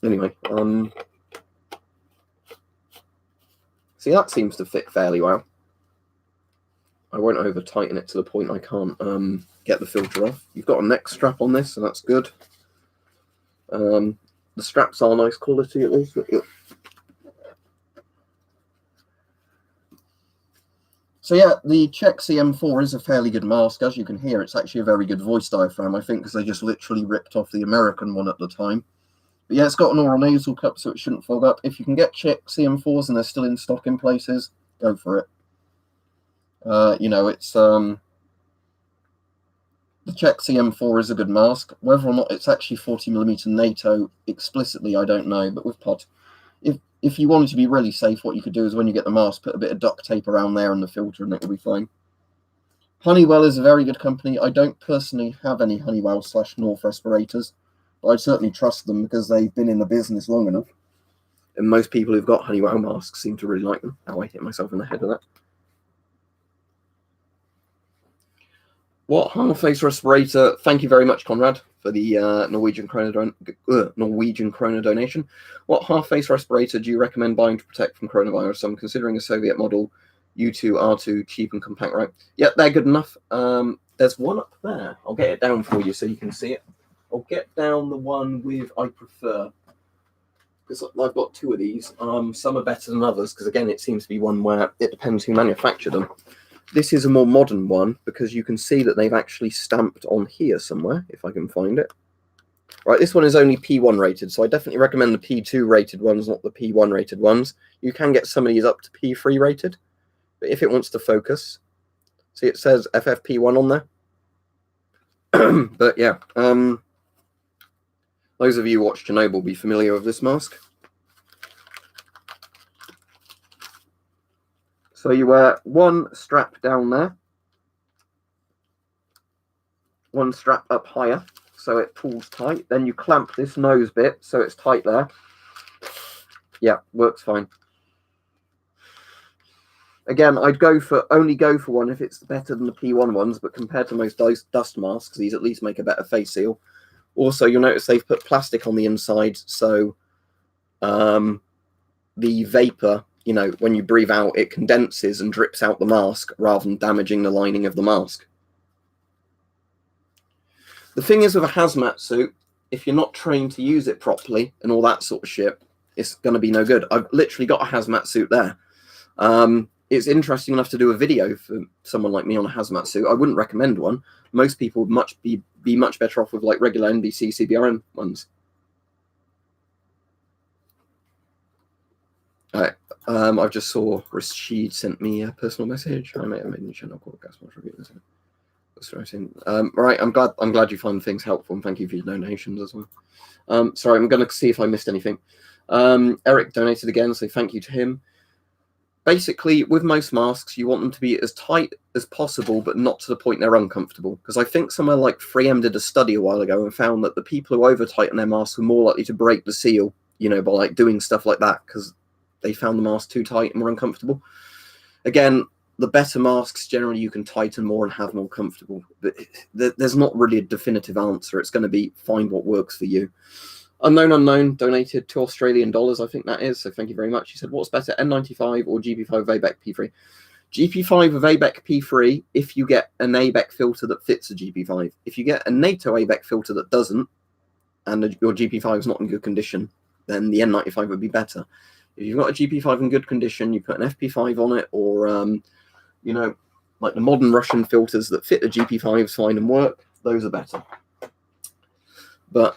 Anyway, see, that seems to fit fairly well. I won't over tighten it to the point I can't get the filter off. You've got a neck strap on this, and that's good. The straps are nice quality at least. So yeah, the Czech CM4 is a fairly good mask. As you can hear, it's actually a very good voice diaphragm, I think, because they just literally ripped off the American one at the time. But yeah, it's got an oral nasal cup, so it shouldn't fog up. If you can get Czech CM4s and they're still in stock in places, go for it. You know, it's the Czech CM4 is a good mask. Whether or not it's actually 40mm NATO explicitly, I don't know. But with pod, if you wanted to be really safe, what you could do is when you get the mask, put a bit of duct tape around there and the filter, and it will be fine. Honeywell is a very good company. I don't personally have any Honeywell / North respirators, but I'd certainly trust them because they've been in the business long enough. And most people who've got Honeywell masks seem to really like them. Oh, I hit myself in the head with that. What half-face respirator? Thank you very much, Conrad, for the Norwegian krona donation. What half-face respirator do you recommend buying to protect from coronavirus? I'm considering a Soviet model U2 R2, cheap and compact, right? Yeah, they're good enough. There's one up there. I'll get it down for you so you can see it. I'll get down the one with I prefer, because I've got two of these. Some are better than others, because again, it seems to be one where it depends who manufactured them. This is a more modern one because you can see that they've actually stamped on here somewhere, if I can find it. Right, this one is only P1 rated, so I definitely recommend the P2 rated ones, not the P1 rated ones. You can get some of these up to P3 rated, but if it wants to focus, see it says FFP1 on there. But yeah, those of you who watch Chernobyl will be familiar with this mask. So you wear one strap down there, one strap up higher, so it pulls tight. Then you clamp this nose bit, so it's tight there. Yeah, works fine. Again, I'd only go for one if it's better than the P1 ones, but compared to most dust masks, these at least make a better face seal. Also, you'll notice they've put plastic on the inside, so the vapor, you know, when you breathe out, it condenses and drips out the mask rather than damaging the lining of the mask. The thing is with a hazmat suit, if you're not trained to use it properly and all that sort of shit, it's going to be no good. I've literally got a hazmat suit there. It's interesting enough to do a video for someone like me on a hazmat suit. I wouldn't recommend one. Most people would be much better off with like regular NBC CBRN ones. All right. I just saw Rashid sent me a personal message. I may have made a channel called Gas Mask Review. Right, I'm glad you find things helpful, and thank you for your donations as well. Sorry, I'm going to see if I missed anything. Eric donated again, so thank you to him. Basically, with most masks, you want them to be as tight as possible, but not to the point they're uncomfortable. Because I think somewhere like 3M did a study a while ago and found that the people who over-tighten their masks were more likely to break the seal, you know, by like doing stuff like that, because they found the mask too tight and more uncomfortable. Again, the better masks, generally, you can tighten more and have more comfortable. But there's not really a definitive answer. It's going to be find what works for you. Unknown donated $2 Australian, I think that is. So thank you very much. He said, what's better, N95 or GP5 Vaybec P3? GP5 of ABEC P3 if you get an ABEC filter that fits a GP5. If you get a NATO ABEC filter that doesn't, and your GP5 is not in good condition, then the N95 would be better. If you've got a GP5 in good condition, you put an FP5 on it, or you know, like the modern Russian filters that fit the GP5s fine and work, those are better. But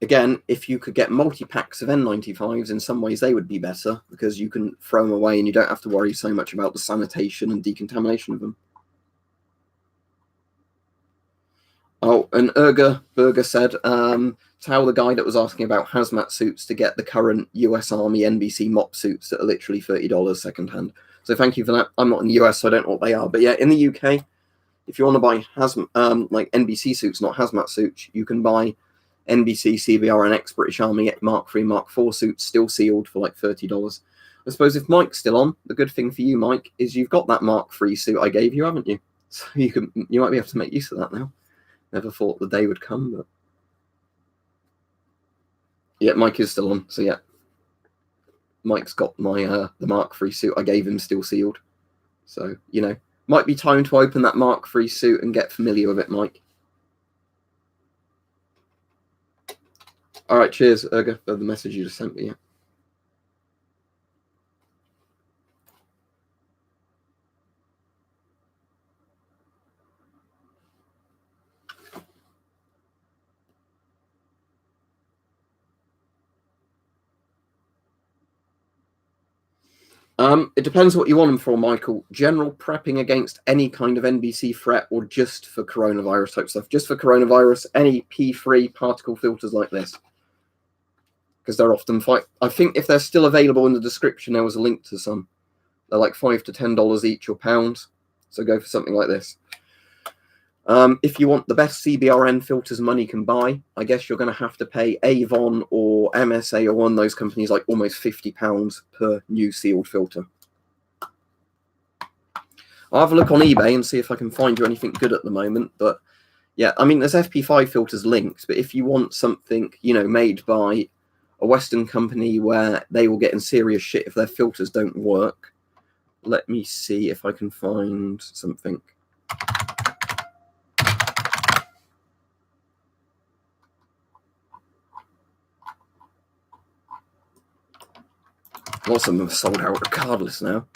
again, if you could get multi-packs of N95s, in some ways they would be better, because you can throw them away and you don't have to worry so much about the sanitation and decontamination of them. Oh, and Berger said, tell the guy that was asking about hazmat suits to get the current US Army NBC mop suits that are literally $30 secondhand. So thank you for that. I'm not in the US, so I don't know what they are. But yeah, in the UK, if you want to buy like NBC suits, not hazmat suits, you can buy NBC, CBR, and British Army Mark III, Mark IV suits, still sealed, for like $30. I suppose if Mike's still on, the good thing for you, Mike, is you've got that Mark III suit I gave you, haven't you? So you might be able to make use of that now. Never thought the day would come, but yeah, Mike is still on. So yeah, Mike's got my the Mark III suit I gave him, still sealed. So you know, might be time to open that Mark III suit and get familiar with it, Mike. All right, cheers, Erga, for the message you just sent me. Yeah. It depends what you want them for, Michael. General prepping against any kind of NBC threat, or just for coronavirus type stuff? Just for coronavirus, any P3 particle filters like this, because they're often I think if they're still available in the description, there was a link to some. They're like $5 to $10 each, or pounds. So go for something like this. If you want the best CBRN filters money can buy, I guess you're going to have to pay Avon or MSA or one of those companies like almost £50 per new sealed filter. I'll have a look on eBay and see if I can find you anything good at the moment. But yeah, I mean, there's FP5 filters linked, but if you want something, you know, made by a Western company where they will get in serious shit if their filters don't work, let me see if I can find something. Lots of them have sold out regardless now.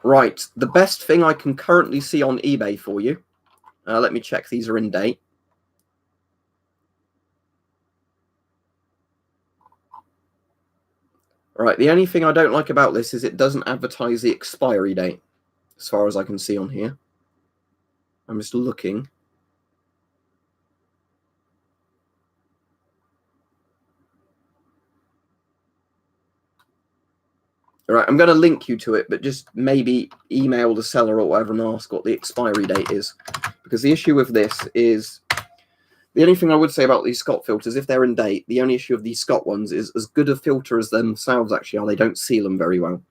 Right, the best thing I can currently see on eBay for you. Let me check these are in date. Right, the only thing I don't like about this is it doesn't advertise the expiry date, as far as I can see on here. I'm just looking. All right, I'm going to link you to it, but just maybe email the seller or whatever and ask what the expiry date is. Because the issue with this is, the only thing I would say about these Scott filters, if they're in date, the only issue of these Scott ones is as good a filter as themselves actually are, they don't seal them very well.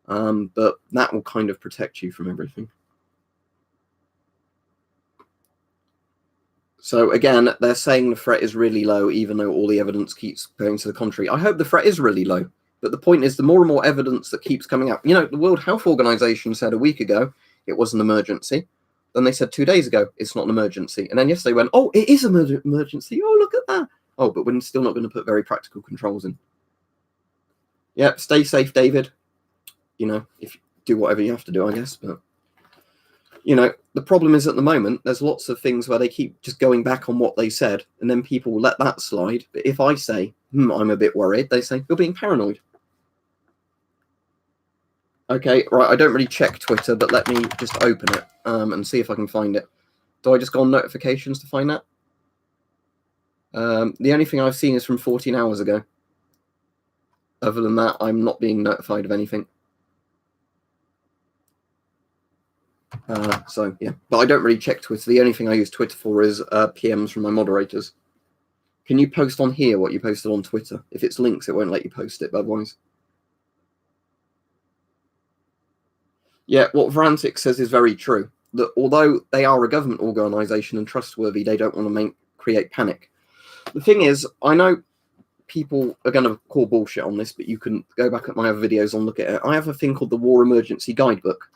But that will kind of protect you from everything. So again, they're saying the threat is really low, even though all the evidence keeps going to the contrary. I hope the threat is really low. But the point is, the more and more evidence that keeps coming out. You know, the World Health Organization said a week ago it was an emergency. Then they said 2 days ago it's not an emergency. And then yesterday went, oh, it is an emergency. Oh, look at that. Oh, but we're still not going to put very practical controls in. Yeah, stay safe, David. You know, if you do whatever you have to do, I guess. But, you know, the problem is at the moment, there's lots of things where they keep just going back on what they said. And then people will let that slide. But if I say, I'm a bit worried, they say, you're being paranoid. Okay, right, I don't really check Twitter, but let me just open it and see if I can find it. Do I just go on notifications to find that? The only thing I've seen is from 14 hours ago. Other than that, I'm not being notified of anything. So, yeah, but I don't really check Twitter. The only thing I use Twitter for is PMs from my moderators. Can you post on here what you posted on Twitter? If it's links, it won't let you post it, but otherwise. Yeah, what Vrantic says is very true. That although they are a government organisation and trustworthy, they don't want to create panic. The thing is, I know people are going to call bullshit on this, but you can go back at my other videos and look at it. I have a thing called the War Emergency Guidebook.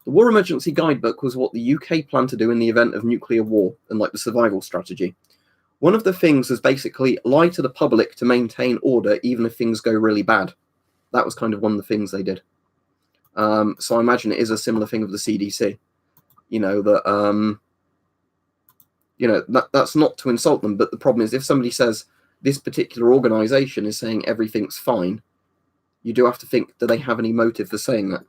The War Emergency Guidebook was what the UK planned to do in the event of nuclear war and like the survival strategy. One of the things was basically lie to the public to maintain order even if things go really bad. That was kind of one of the things they did. So I imagine it is a similar thing of the CDC. You know, that, you know, that's not to insult them, but the problem is if somebody says this particular organisation is saying everything's fine, you do have to think, do they have any motive for saying that?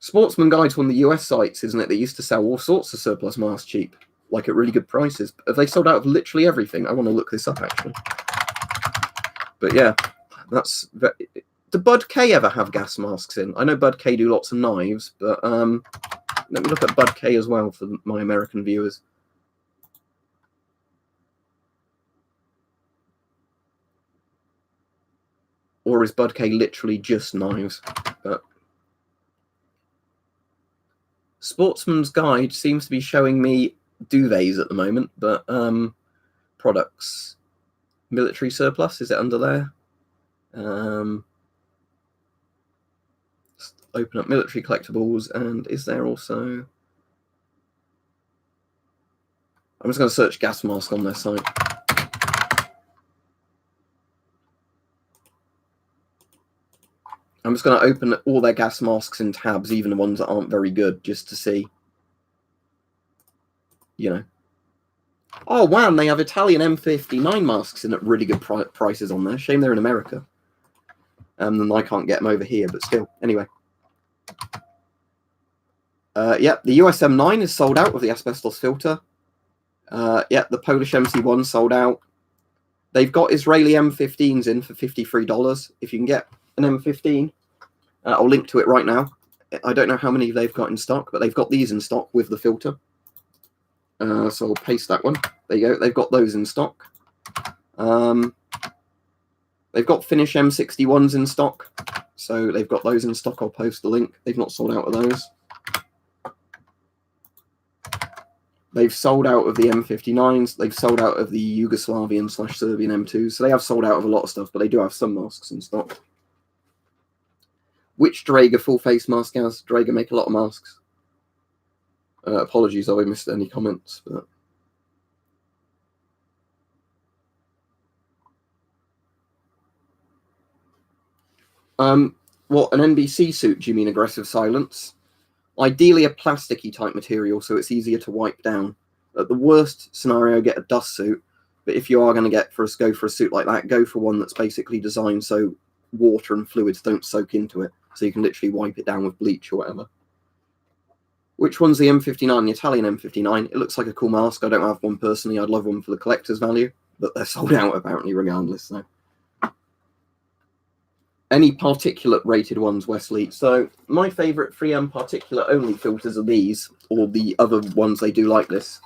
Sportsman Guide's one of the US sites, isn't it? They used to sell all sorts of surplus masks cheap, like at really good prices. Have they sold out of literally everything? I want to look this up, actually. But yeah, that's... Did Bud K ever have gas masks in? I know Bud K do lots of knives, but let me look at Bud K as well for my American viewers. Or is Bud K literally just knives? But Sportsman's Guide seems to be showing me duvets at the moment, but products. Military surplus, is it under there? Open up military collectibles, and is there also... I'm just going to search gas mask on their site. I'm just going to open all their gas masks in tabs, even the ones that aren't very good, just to see, you know. Oh, wow, they have Italian M59 masks in at really good prices on there. Shame they're in America. And I can't get them over here, but still. Anyway. Yeah, the US M9 is sold out with the asbestos filter. Yeah, the Polish MC1 sold out. They've got Israeli M15s in for $53. If you can get an M15, I'll link to it right now. I don't know how many they've got in stock, but they've got these in stock with the filter. So I'll paste that one. There you go. They've got those in stock. They've got Finnish M61s in stock. So they've got those in stock. I'll post the link. They've not sold out of those. They've sold out of the M59s. They've sold out of the Yugoslavian/Serbian M2s. So they have sold out of a lot of stuff, but they do have some masks in stock. Which Draeger full face mask has? Draeger make a lot of masks. Apologies if I missed any comments. But... what, an NBC suit, do you mean aggressive silence? Ideally a plasticky type material, so it's easier to wipe down. At the worst scenario, get a dust suit. But if you are going to go for a suit like that, go for one that's basically designed so water and fluids don't soak into it. So you can literally wipe it down with bleach or whatever. Which one's the M59? The Italian M59. It looks like a cool mask. I don't have one personally. I'd love one for the collector's value. But they're sold out apparently regardless. So. Any particulate rated ones, Wesley? So my favourite 3M particulate only filters are these, or the other ones they do like this.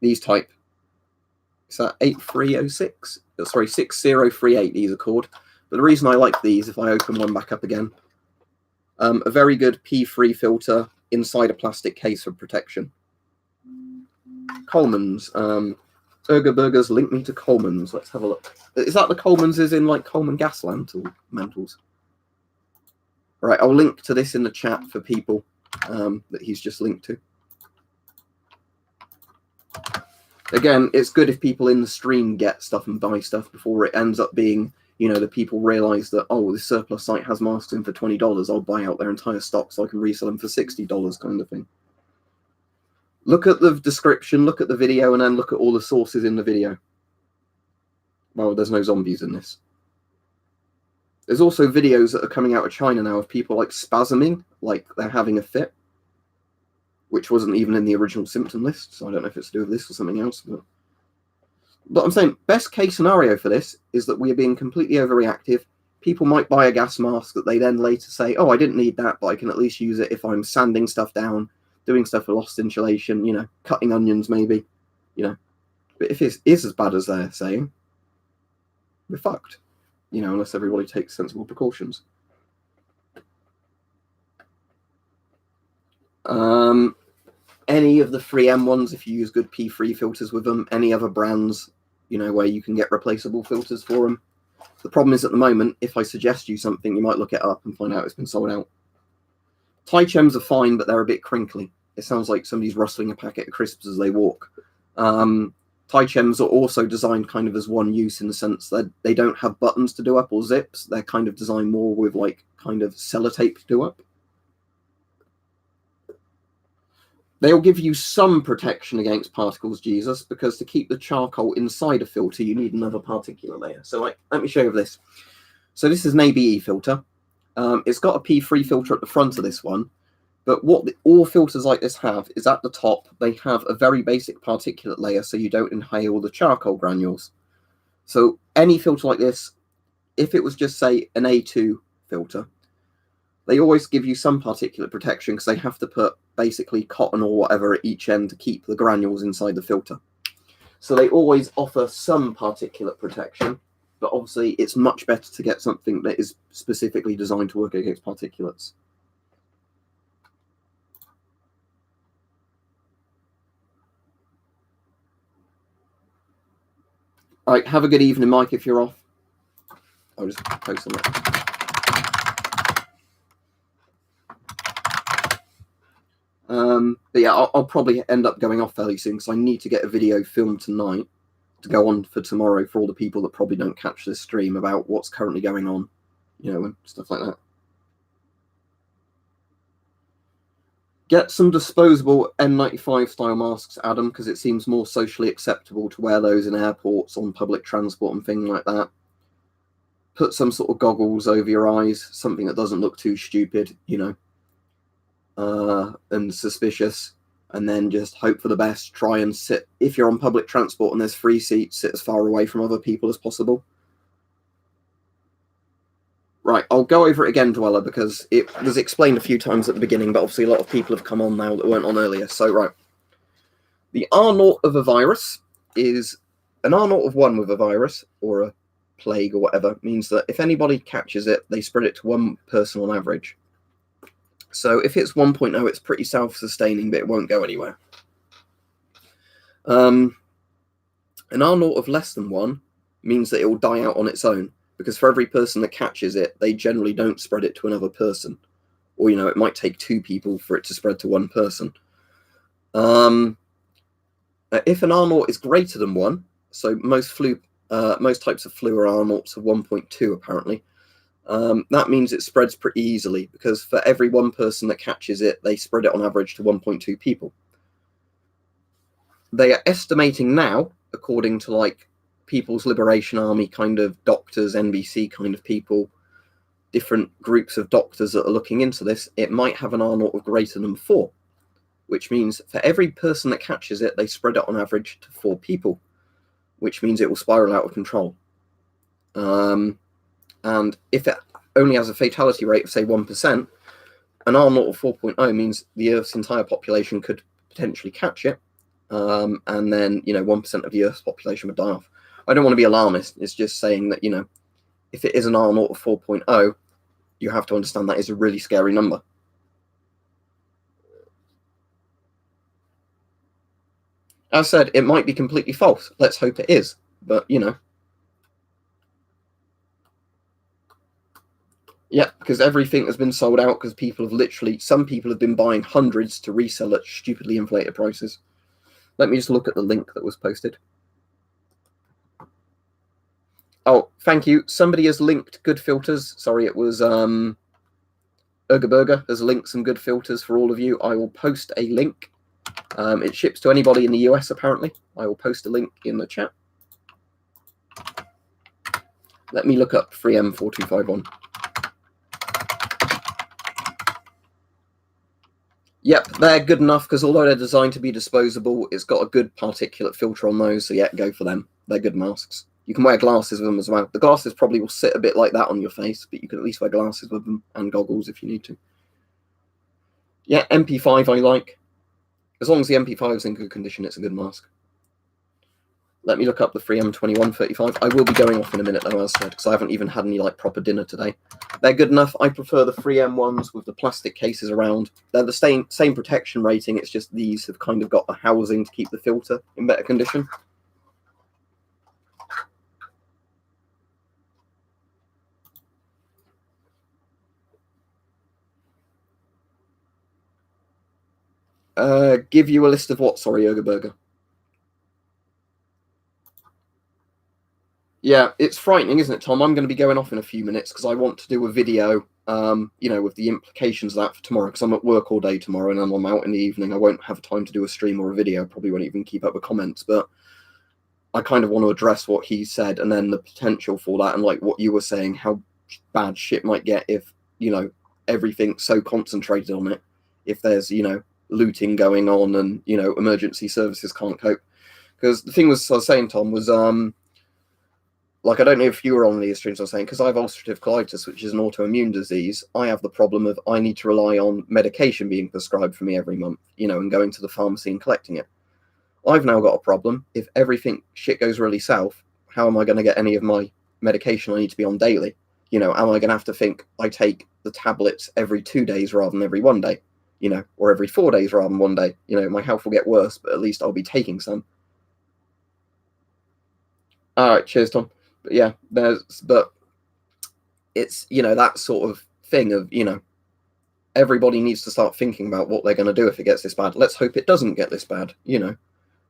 These type. Is that 8306? Sorry, 6038 these are called. But the reason I like these, if I open one back up again, a very good P3 filter inside a plastic case for protection. Coleman's. Burger Burgers link me to Coleman's. Let's have a look. Is that the Coleman's is in like Coleman gas mantles? Right, I'll link to this in the chat for people that he's just linked to. Again, it's good if people in the stream get stuff and buy stuff before it ends up being, you know, the people realise that, oh, this surplus site has masks in for $20. I'll buy out their entire stock so I can resell them for $60 kind of thing. Look at the description, look at the video, and then look at all the sources in the video. Well, there's no zombies in this. There's also videos that are coming out of China now of people like spasming, like they're having a fit, which wasn't even in the original symptom list, so I don't know if it's to do with this or something else. But I'm saying, best case scenario for this is that we are being completely overreactive. People might buy a gas mask that they then later say, oh, I didn't need that, but I can at least use it if I'm sanding stuff down, doing stuff for lost insulation, you know, cutting onions maybe, you know. But if it is as bad as they're saying, we're fucked, you know, unless everybody takes sensible precautions. Any of the 3M ones, if you use good P3 filters with them, any other brands, you know, where you can get replaceable filters for them. The problem is at the moment, if I suggest you something, you might look it up and find out it's been sold out. Thai chems are fine, but they're a bit crinkly. It sounds like somebody's rustling a packet of crisps as they walk. Thai chems are also designed kind of as one use in the sense that they don't have buttons to do up or zips. They're kind of designed more with like kind of sellotape to do up. They'll give you some protection against particles, Jesus, because to keep the charcoal inside a filter, you need another particulate layer. So like, let me show you this. So this is an ABE filter. It's got a P3 filter at the front of this one, but what all filters like this have is at the top, they have a very basic particulate layer so you don't inhale the charcoal granules. So any filter like this, if it was just, say, an A2 filter, they always give you some particulate protection because they have to put basically cotton or whatever at each end to keep the granules inside the filter. So they always offer some particulate protection, but obviously it's much better to get something that is specifically designed to work against particulates. All right, have a good evening, Mike, if you're off. I'll just post on that. But yeah, I'll probably end up going off fairly soon because I need to get a video filmed tonight to go on for tomorrow for all the people that probably don't catch this stream about what's currently going on, you know, and stuff like that. Get some disposable N95 style masks, Adam, because it seems more socially acceptable to wear those in airports, on public transport and things like that. Put some sort of goggles over your eyes, something that doesn't look too stupid, you know, and suspicious, and then just hope for the best. Try and sit, if you're on public transport and there's free seats, sit as far away from other people as possible. Right, I'll go over it again, Dweller, because it was explained a few times at the beginning, but obviously a lot of people have come on now that weren't on earlier. So, right, the R0 of a virus is an R0 of 1 with a virus, or a plague or whatever, means that if anybody catches it, they spread it to one person on average. So if it's 1.0, it's pretty self-sustaining, but it won't go anywhere. An R0 of less than 1 means that it will die out on its own, because for every person that catches it, they generally don't spread it to another person. Or, you know, it might take 2 people for it to spread to one person. If an R0 is greater than 1, so most types of flu are R0s of 1.2 apparently, that means it spreads pretty easily, because for every one person that catches it, they spread it on average to 1.2 people. They are estimating now, according to like People's Liberation Army kind of doctors, NBC kind of people, different groups of doctors that are looking into this, it might have an R0 of greater than 4, which means for every person that catches it, they spread it on average to 4 people, which means it will spiral out of control. And if it only has a fatality rate of, say, 1%, an R0 of 4.0 means the Earth's entire population could potentially catch it, and then, you know, 1% of the Earth's population would die off. I don't want to be alarmist. It's just saying that, you know, if it is an R0 of 4.0, you have to understand that is a really scary number. As said, it might be completely false. Let's hope it is. But, you know. Yeah, because everything has been sold out because people have literally, some people have been buying hundreds to resell at stupidly inflated prices. Let me just look at the link that was posted. Oh, thank you. Somebody has linked good filters. Sorry, it was Burger has linked some good filters for all of you. I will post a link. It ships to anybody in the US, apparently. I will post a link in the chat. Let me look up 3M4251. Yep, they're good enough because although they're designed to be disposable, it's got a good particulate filter on those. So yeah, go for them. They're good masks. You can wear glasses with them as well. The glasses probably will sit a bit like that on your face, but you can at least wear glasses with them and goggles if you need to. Yeah, MP5 I like. As long as the MP5 is in good condition, it's a good mask. Let me look up the 3M2135. I will be going off in a minute, though, as I said, because I haven't even had any like proper dinner today. They're good enough. I prefer the 3M ones with the plastic cases around. They're the same protection rating. It's just these have kind of got the housing to keep the filter in better condition. Give you a list of what? Sorry, Yoga Burger. Yeah, it's frightening, isn't it, Tom? I'm going to be going off in a few minutes because I want to do a video, with the implications of that for tomorrow, because I'm at work all day tomorrow and I'm out in the evening. I won't have time to do a stream or a video. Probably won't even keep up with comments, but I kind of want to address what he said and then the potential for that, and like what you were saying, how bad shit might get if, everything's so concentrated on it. If there's, looting going on and, emergency services can't cope. Because the thing I was saying, Tom, was I don't know if you were on the streams. I was saying, because I have ulcerative colitis, which is an autoimmune disease, I have the problem of I need to rely on medication being prescribed for me every month, and going to the pharmacy and collecting it. I've now got a problem. If everything shit goes really south, how am I going to get any of my medication I need to be on daily? Am I going to have to think I take the tablets every 2 days rather than every 1 day, or every 4 days rather than 1 day? My health will get worse, but at least I'll be taking some. All right, cheers, Tom. But yeah, but it's, that sort of thing of, everybody needs to start thinking about what they're going to do if it gets this bad. Let's hope it doesn't get this bad,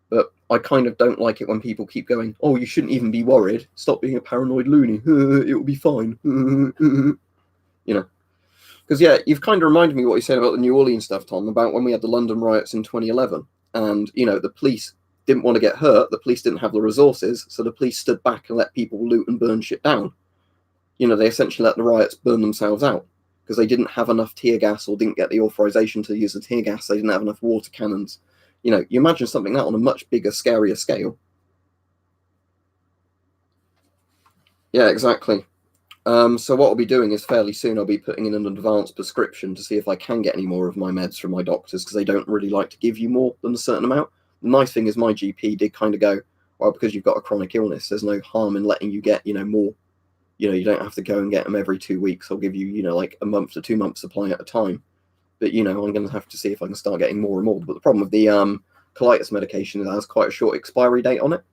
But I kind of don't like it when people keep going, oh, you shouldn't even be worried. Stop being a paranoid loony. It will be fine. Because, yeah, you've kind of reminded me what you said about the New Orleans stuff, Tom, about when we had the London riots in 2011. And, the police didn't want to get hurt. The police didn't have the resources. So the police stood back and let people loot and burn shit down. They essentially let the riots burn themselves out because they didn't have enough tear gas or didn't get the authorization to use the tear gas. They didn't have enough water cannons. You imagine something like that on a much bigger, scarier scale. Yeah, exactly. So what I'll be doing is fairly soon I'll be putting in an advanced prescription to see if I can get any more of my meds from my doctors, because they don't really like to give you more than a certain amount. The nice thing is my GP did kind of go, well, because you've got a chronic illness, there's no harm in letting you get, more. You don't have to go and get them every 2 weeks. I'll give you, like a month to 2 months supply at a time. But, I'm going to have to see if I can start getting more and more. But the problem with the colitis medication is it has quite a short expiry date on it,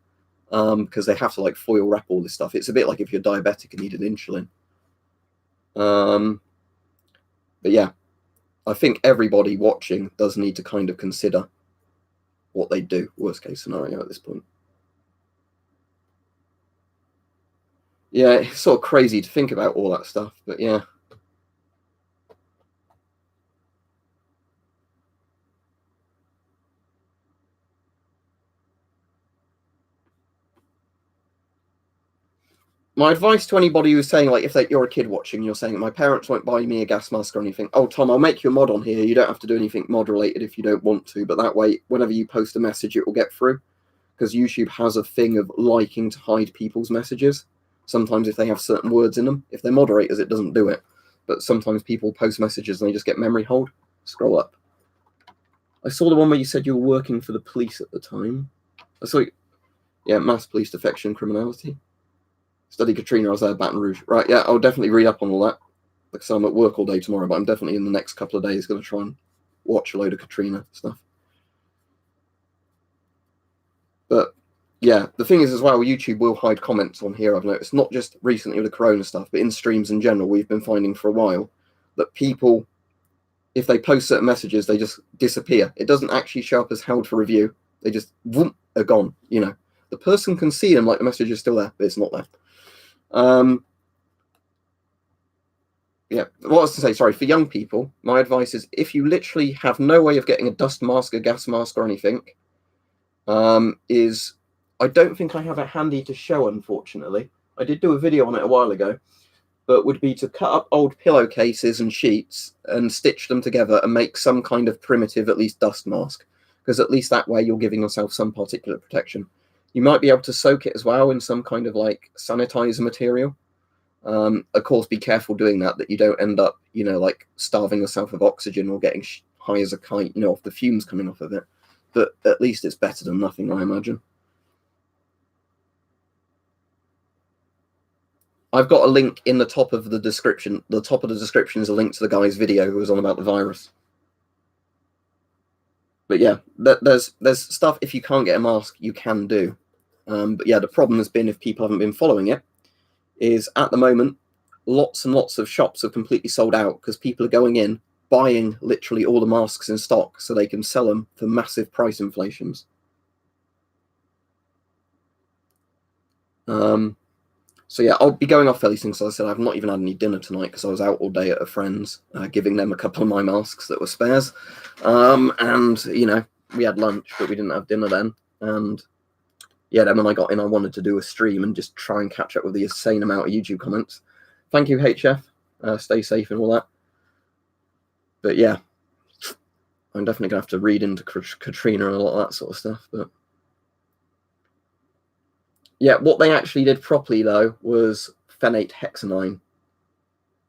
because they have to like foil wrap all this stuff. It's a bit like if you're diabetic and needed insulin. But yeah, I think everybody watching does need to kind of consider what they do, worst case scenario at this point. Yeah, it's sort of crazy to think about all that stuff, but yeah. My advice to anybody who's saying, like, if you're a kid watching, you're saying, my parents won't buy me a gas mask or anything. Oh, Tom, I'll make you a mod on here. You don't have to do anything mod related if you don't want to, but that way, whenever you post a message, it will get through. Because YouTube has a thing of liking to hide people's messages. Sometimes if they have certain words in them, if they're moderators, it doesn't do it. But sometimes people post messages and they just get memory hold. Scroll up. I saw the one where you said you were working for the police at the time. I saw, yeah, mass police defection criminality. Study Katrina, I was there at Baton Rouge. Right, yeah, I'll definitely read up on all that. Like I said, I'm at work all day tomorrow, but I'm definitely in the next couple of days going to try and watch a load of Katrina stuff. But yeah, the thing is as well, YouTube will hide comments on here, I've noticed. Not just recently with the Corona stuff, but in streams in general, we've been finding for a while that people, if they post certain messages, they just disappear. It doesn't actually show up as held for review. They just, whoop, are gone, The person can see them like the message is still there, but it's not there. Yeah, what I was to say, sorry, for young people, my advice is if you literally have no way of getting a dust mask, a gas mask, or anything, is I don't think I have it handy to show, unfortunately. I did do a video on it a while ago, but would be to cut up old pillowcases and sheets and stitch them together and make some kind of primitive, at least, dust mask, because at least that way you're giving yourself some particulate protection. You might be able to soak it as well in some kind of like sanitizer material. Of course, be careful doing that you don't end up, like starving yourself of oxygen or getting high as a kite, off the fumes coming off of it. But at least it's better than nothing, I imagine. I've got a link in the top of the description. The top of the description is a link to the guy's video who was on about the virus. But yeah, there's stuff, if you can't get a mask, you can do. But yeah, the problem has been, if people haven't been following it, is at the moment, lots and lots of shops are completely sold out because people are going in, buying literally all the masks in stock so they can sell them for massive price inflations. So yeah, I'll be going off fairly soon. So I said I've not even had any dinner tonight because I was out all day at a friend's, giving them a couple of my masks that were spares. And you know, we had lunch, but we didn't have dinner then. And yeah, then when I got in, I wanted to do a stream and just try and catch up with the insane amount of YouTube comments. Thank you, HF. Stay safe and all that. But yeah, I'm definitely gonna have to read into Katrina and a lot of that sort of stuff. But yeah, what they actually did properly, though, was phenate hexanine.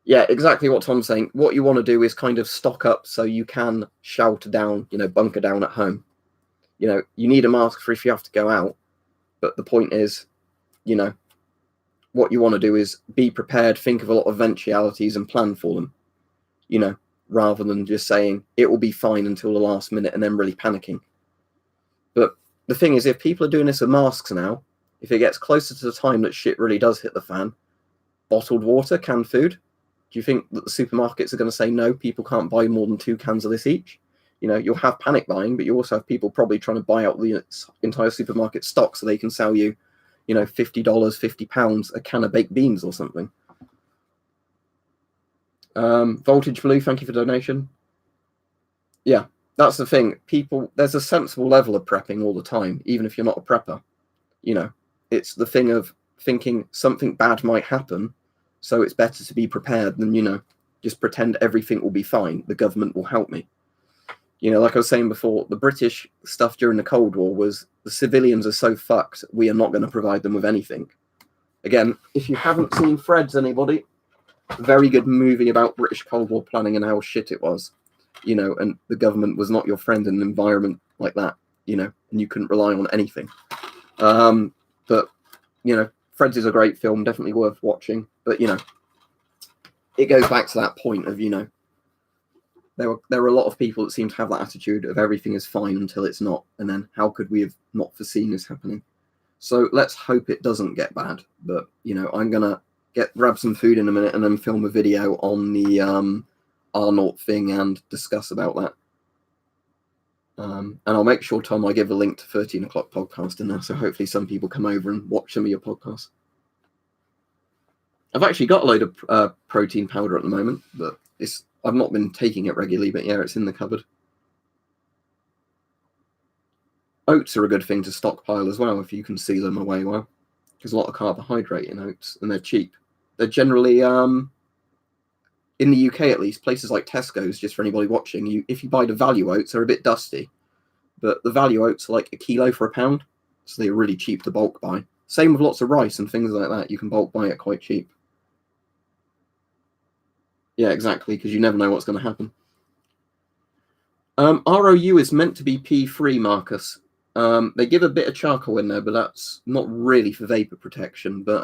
Yeah, exactly what Tom's saying. What you want to do is kind of stock up so you can shelter down, you know, bunker down at home. You know, you need a mask for if you have to go out. But the point is, you know, what you want to do is be prepared, think of a lot of eventualities and plan for them, you know, rather than just saying it will be fine until the last minute and then really panicking. But the thing is, if people are doing this with masks now, if it gets closer to the time that shit really does hit the fan, bottled water, canned food, do you think that the supermarkets are going to say, no, people can't buy more than 2 cans of this each? You know, you'll have panic buying, but you also have people probably trying to buy out the entire supermarket stock so they can sell you, you know, $50, £50 a can of baked beans or something. Voltage Blue, thank you for donation. Yeah, that's the thing. People, there's a sensible level of prepping all the time, even if you're not a prepper. You know, it's the thing of thinking something bad might happen, so it's better to be prepared than, you know, just pretend everything will be fine. The government will help me. You know, like I was saying before, the British stuff during the Cold War was the civilians are so fucked, we are not going to provide them with anything. Again, if you haven't seen Threads, anybody, very good movie about British Cold War planning and how shit it was. You know, and the government was not your friend in an environment like that, you know, and you couldn't rely on anything. But, you know, Threads is a great film, definitely worth watching. But, you know, it goes back to that point of, you know, there were a lot of people that seem to have that attitude of everything is fine until it's not. And then how could we have not foreseen this happening? So let's hope it doesn't get bad. But, you know, I'm going to grab some food in a minute and then film a video on the R naught thing and discuss about that. And I'll make sure, Tom, I give a link to 13 o'clock podcast in there, so hopefully some people come over and watch some of your podcasts. I've actually got a load of protein powder at the moment, but I've not been taking it regularly, but yeah, it's in the cupboard. Oats are a good thing to stockpile as well if you can seal them away well, because a lot of carbohydrate in oats, and they're cheap. They're generally, in the UK at least, places like Tesco's, just for anybody watching, if you buy the value oats, they're a bit dusty, but the value oats are like $1 kilo for £1, so they're really cheap to bulk buy. Same with lots of rice and things like that. You can bulk buy it quite cheap. Yeah, exactly, because you never know what's going to happen. ROU is meant to be P3, Marcus. They give a bit of charcoal in there, but that's not really for vapor protection. But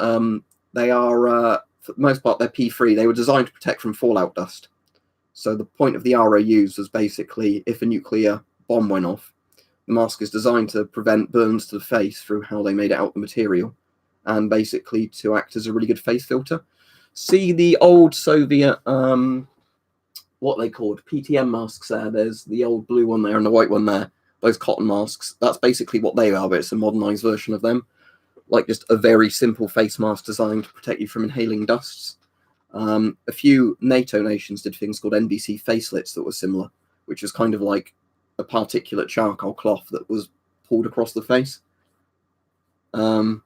they are, for the most part, they're P3. They were designed to protect from fallout dust. So the point of the ROUs was basically, if a nuclear bomb went off, the mask is designed to prevent burns to the face through how they made it out the material, and basically to act as a really good face filter. See the old Soviet, what they called PTM masks there. There's the old blue one there and the white one there. Those cotton masks. That's basically what they are, but it's a modernized version of them. Like just a very simple face mask designed to protect you from inhaling dusts. A few NATO nations did things called NBC facelets that were similar, which was kind of like a particulate charcoal cloth that was pulled across the face. But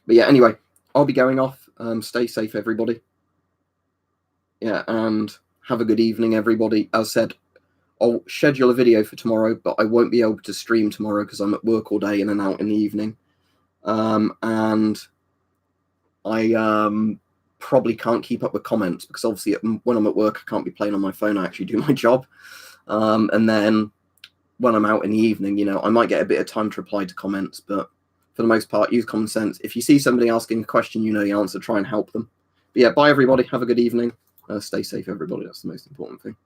yeah, anyway, I'll be going off. Stay safe, everybody. Yeah, and have a good evening, everybody. As said, I'll schedule a video for tomorrow, but I won't be able to stream tomorrow because I'm at work all day in and out in the evening. And I probably can't keep up with comments because obviously when I'm at work, I can't be playing on my phone. I actually do my job. And then when I'm out in the evening, you know, I might get a bit of time to reply to comments, but for the most part, use common sense. If you see somebody asking a question, you know the answer, try and help them. But yeah, bye everybody. Have a good evening. Stay safe, everybody. That's the most important thing.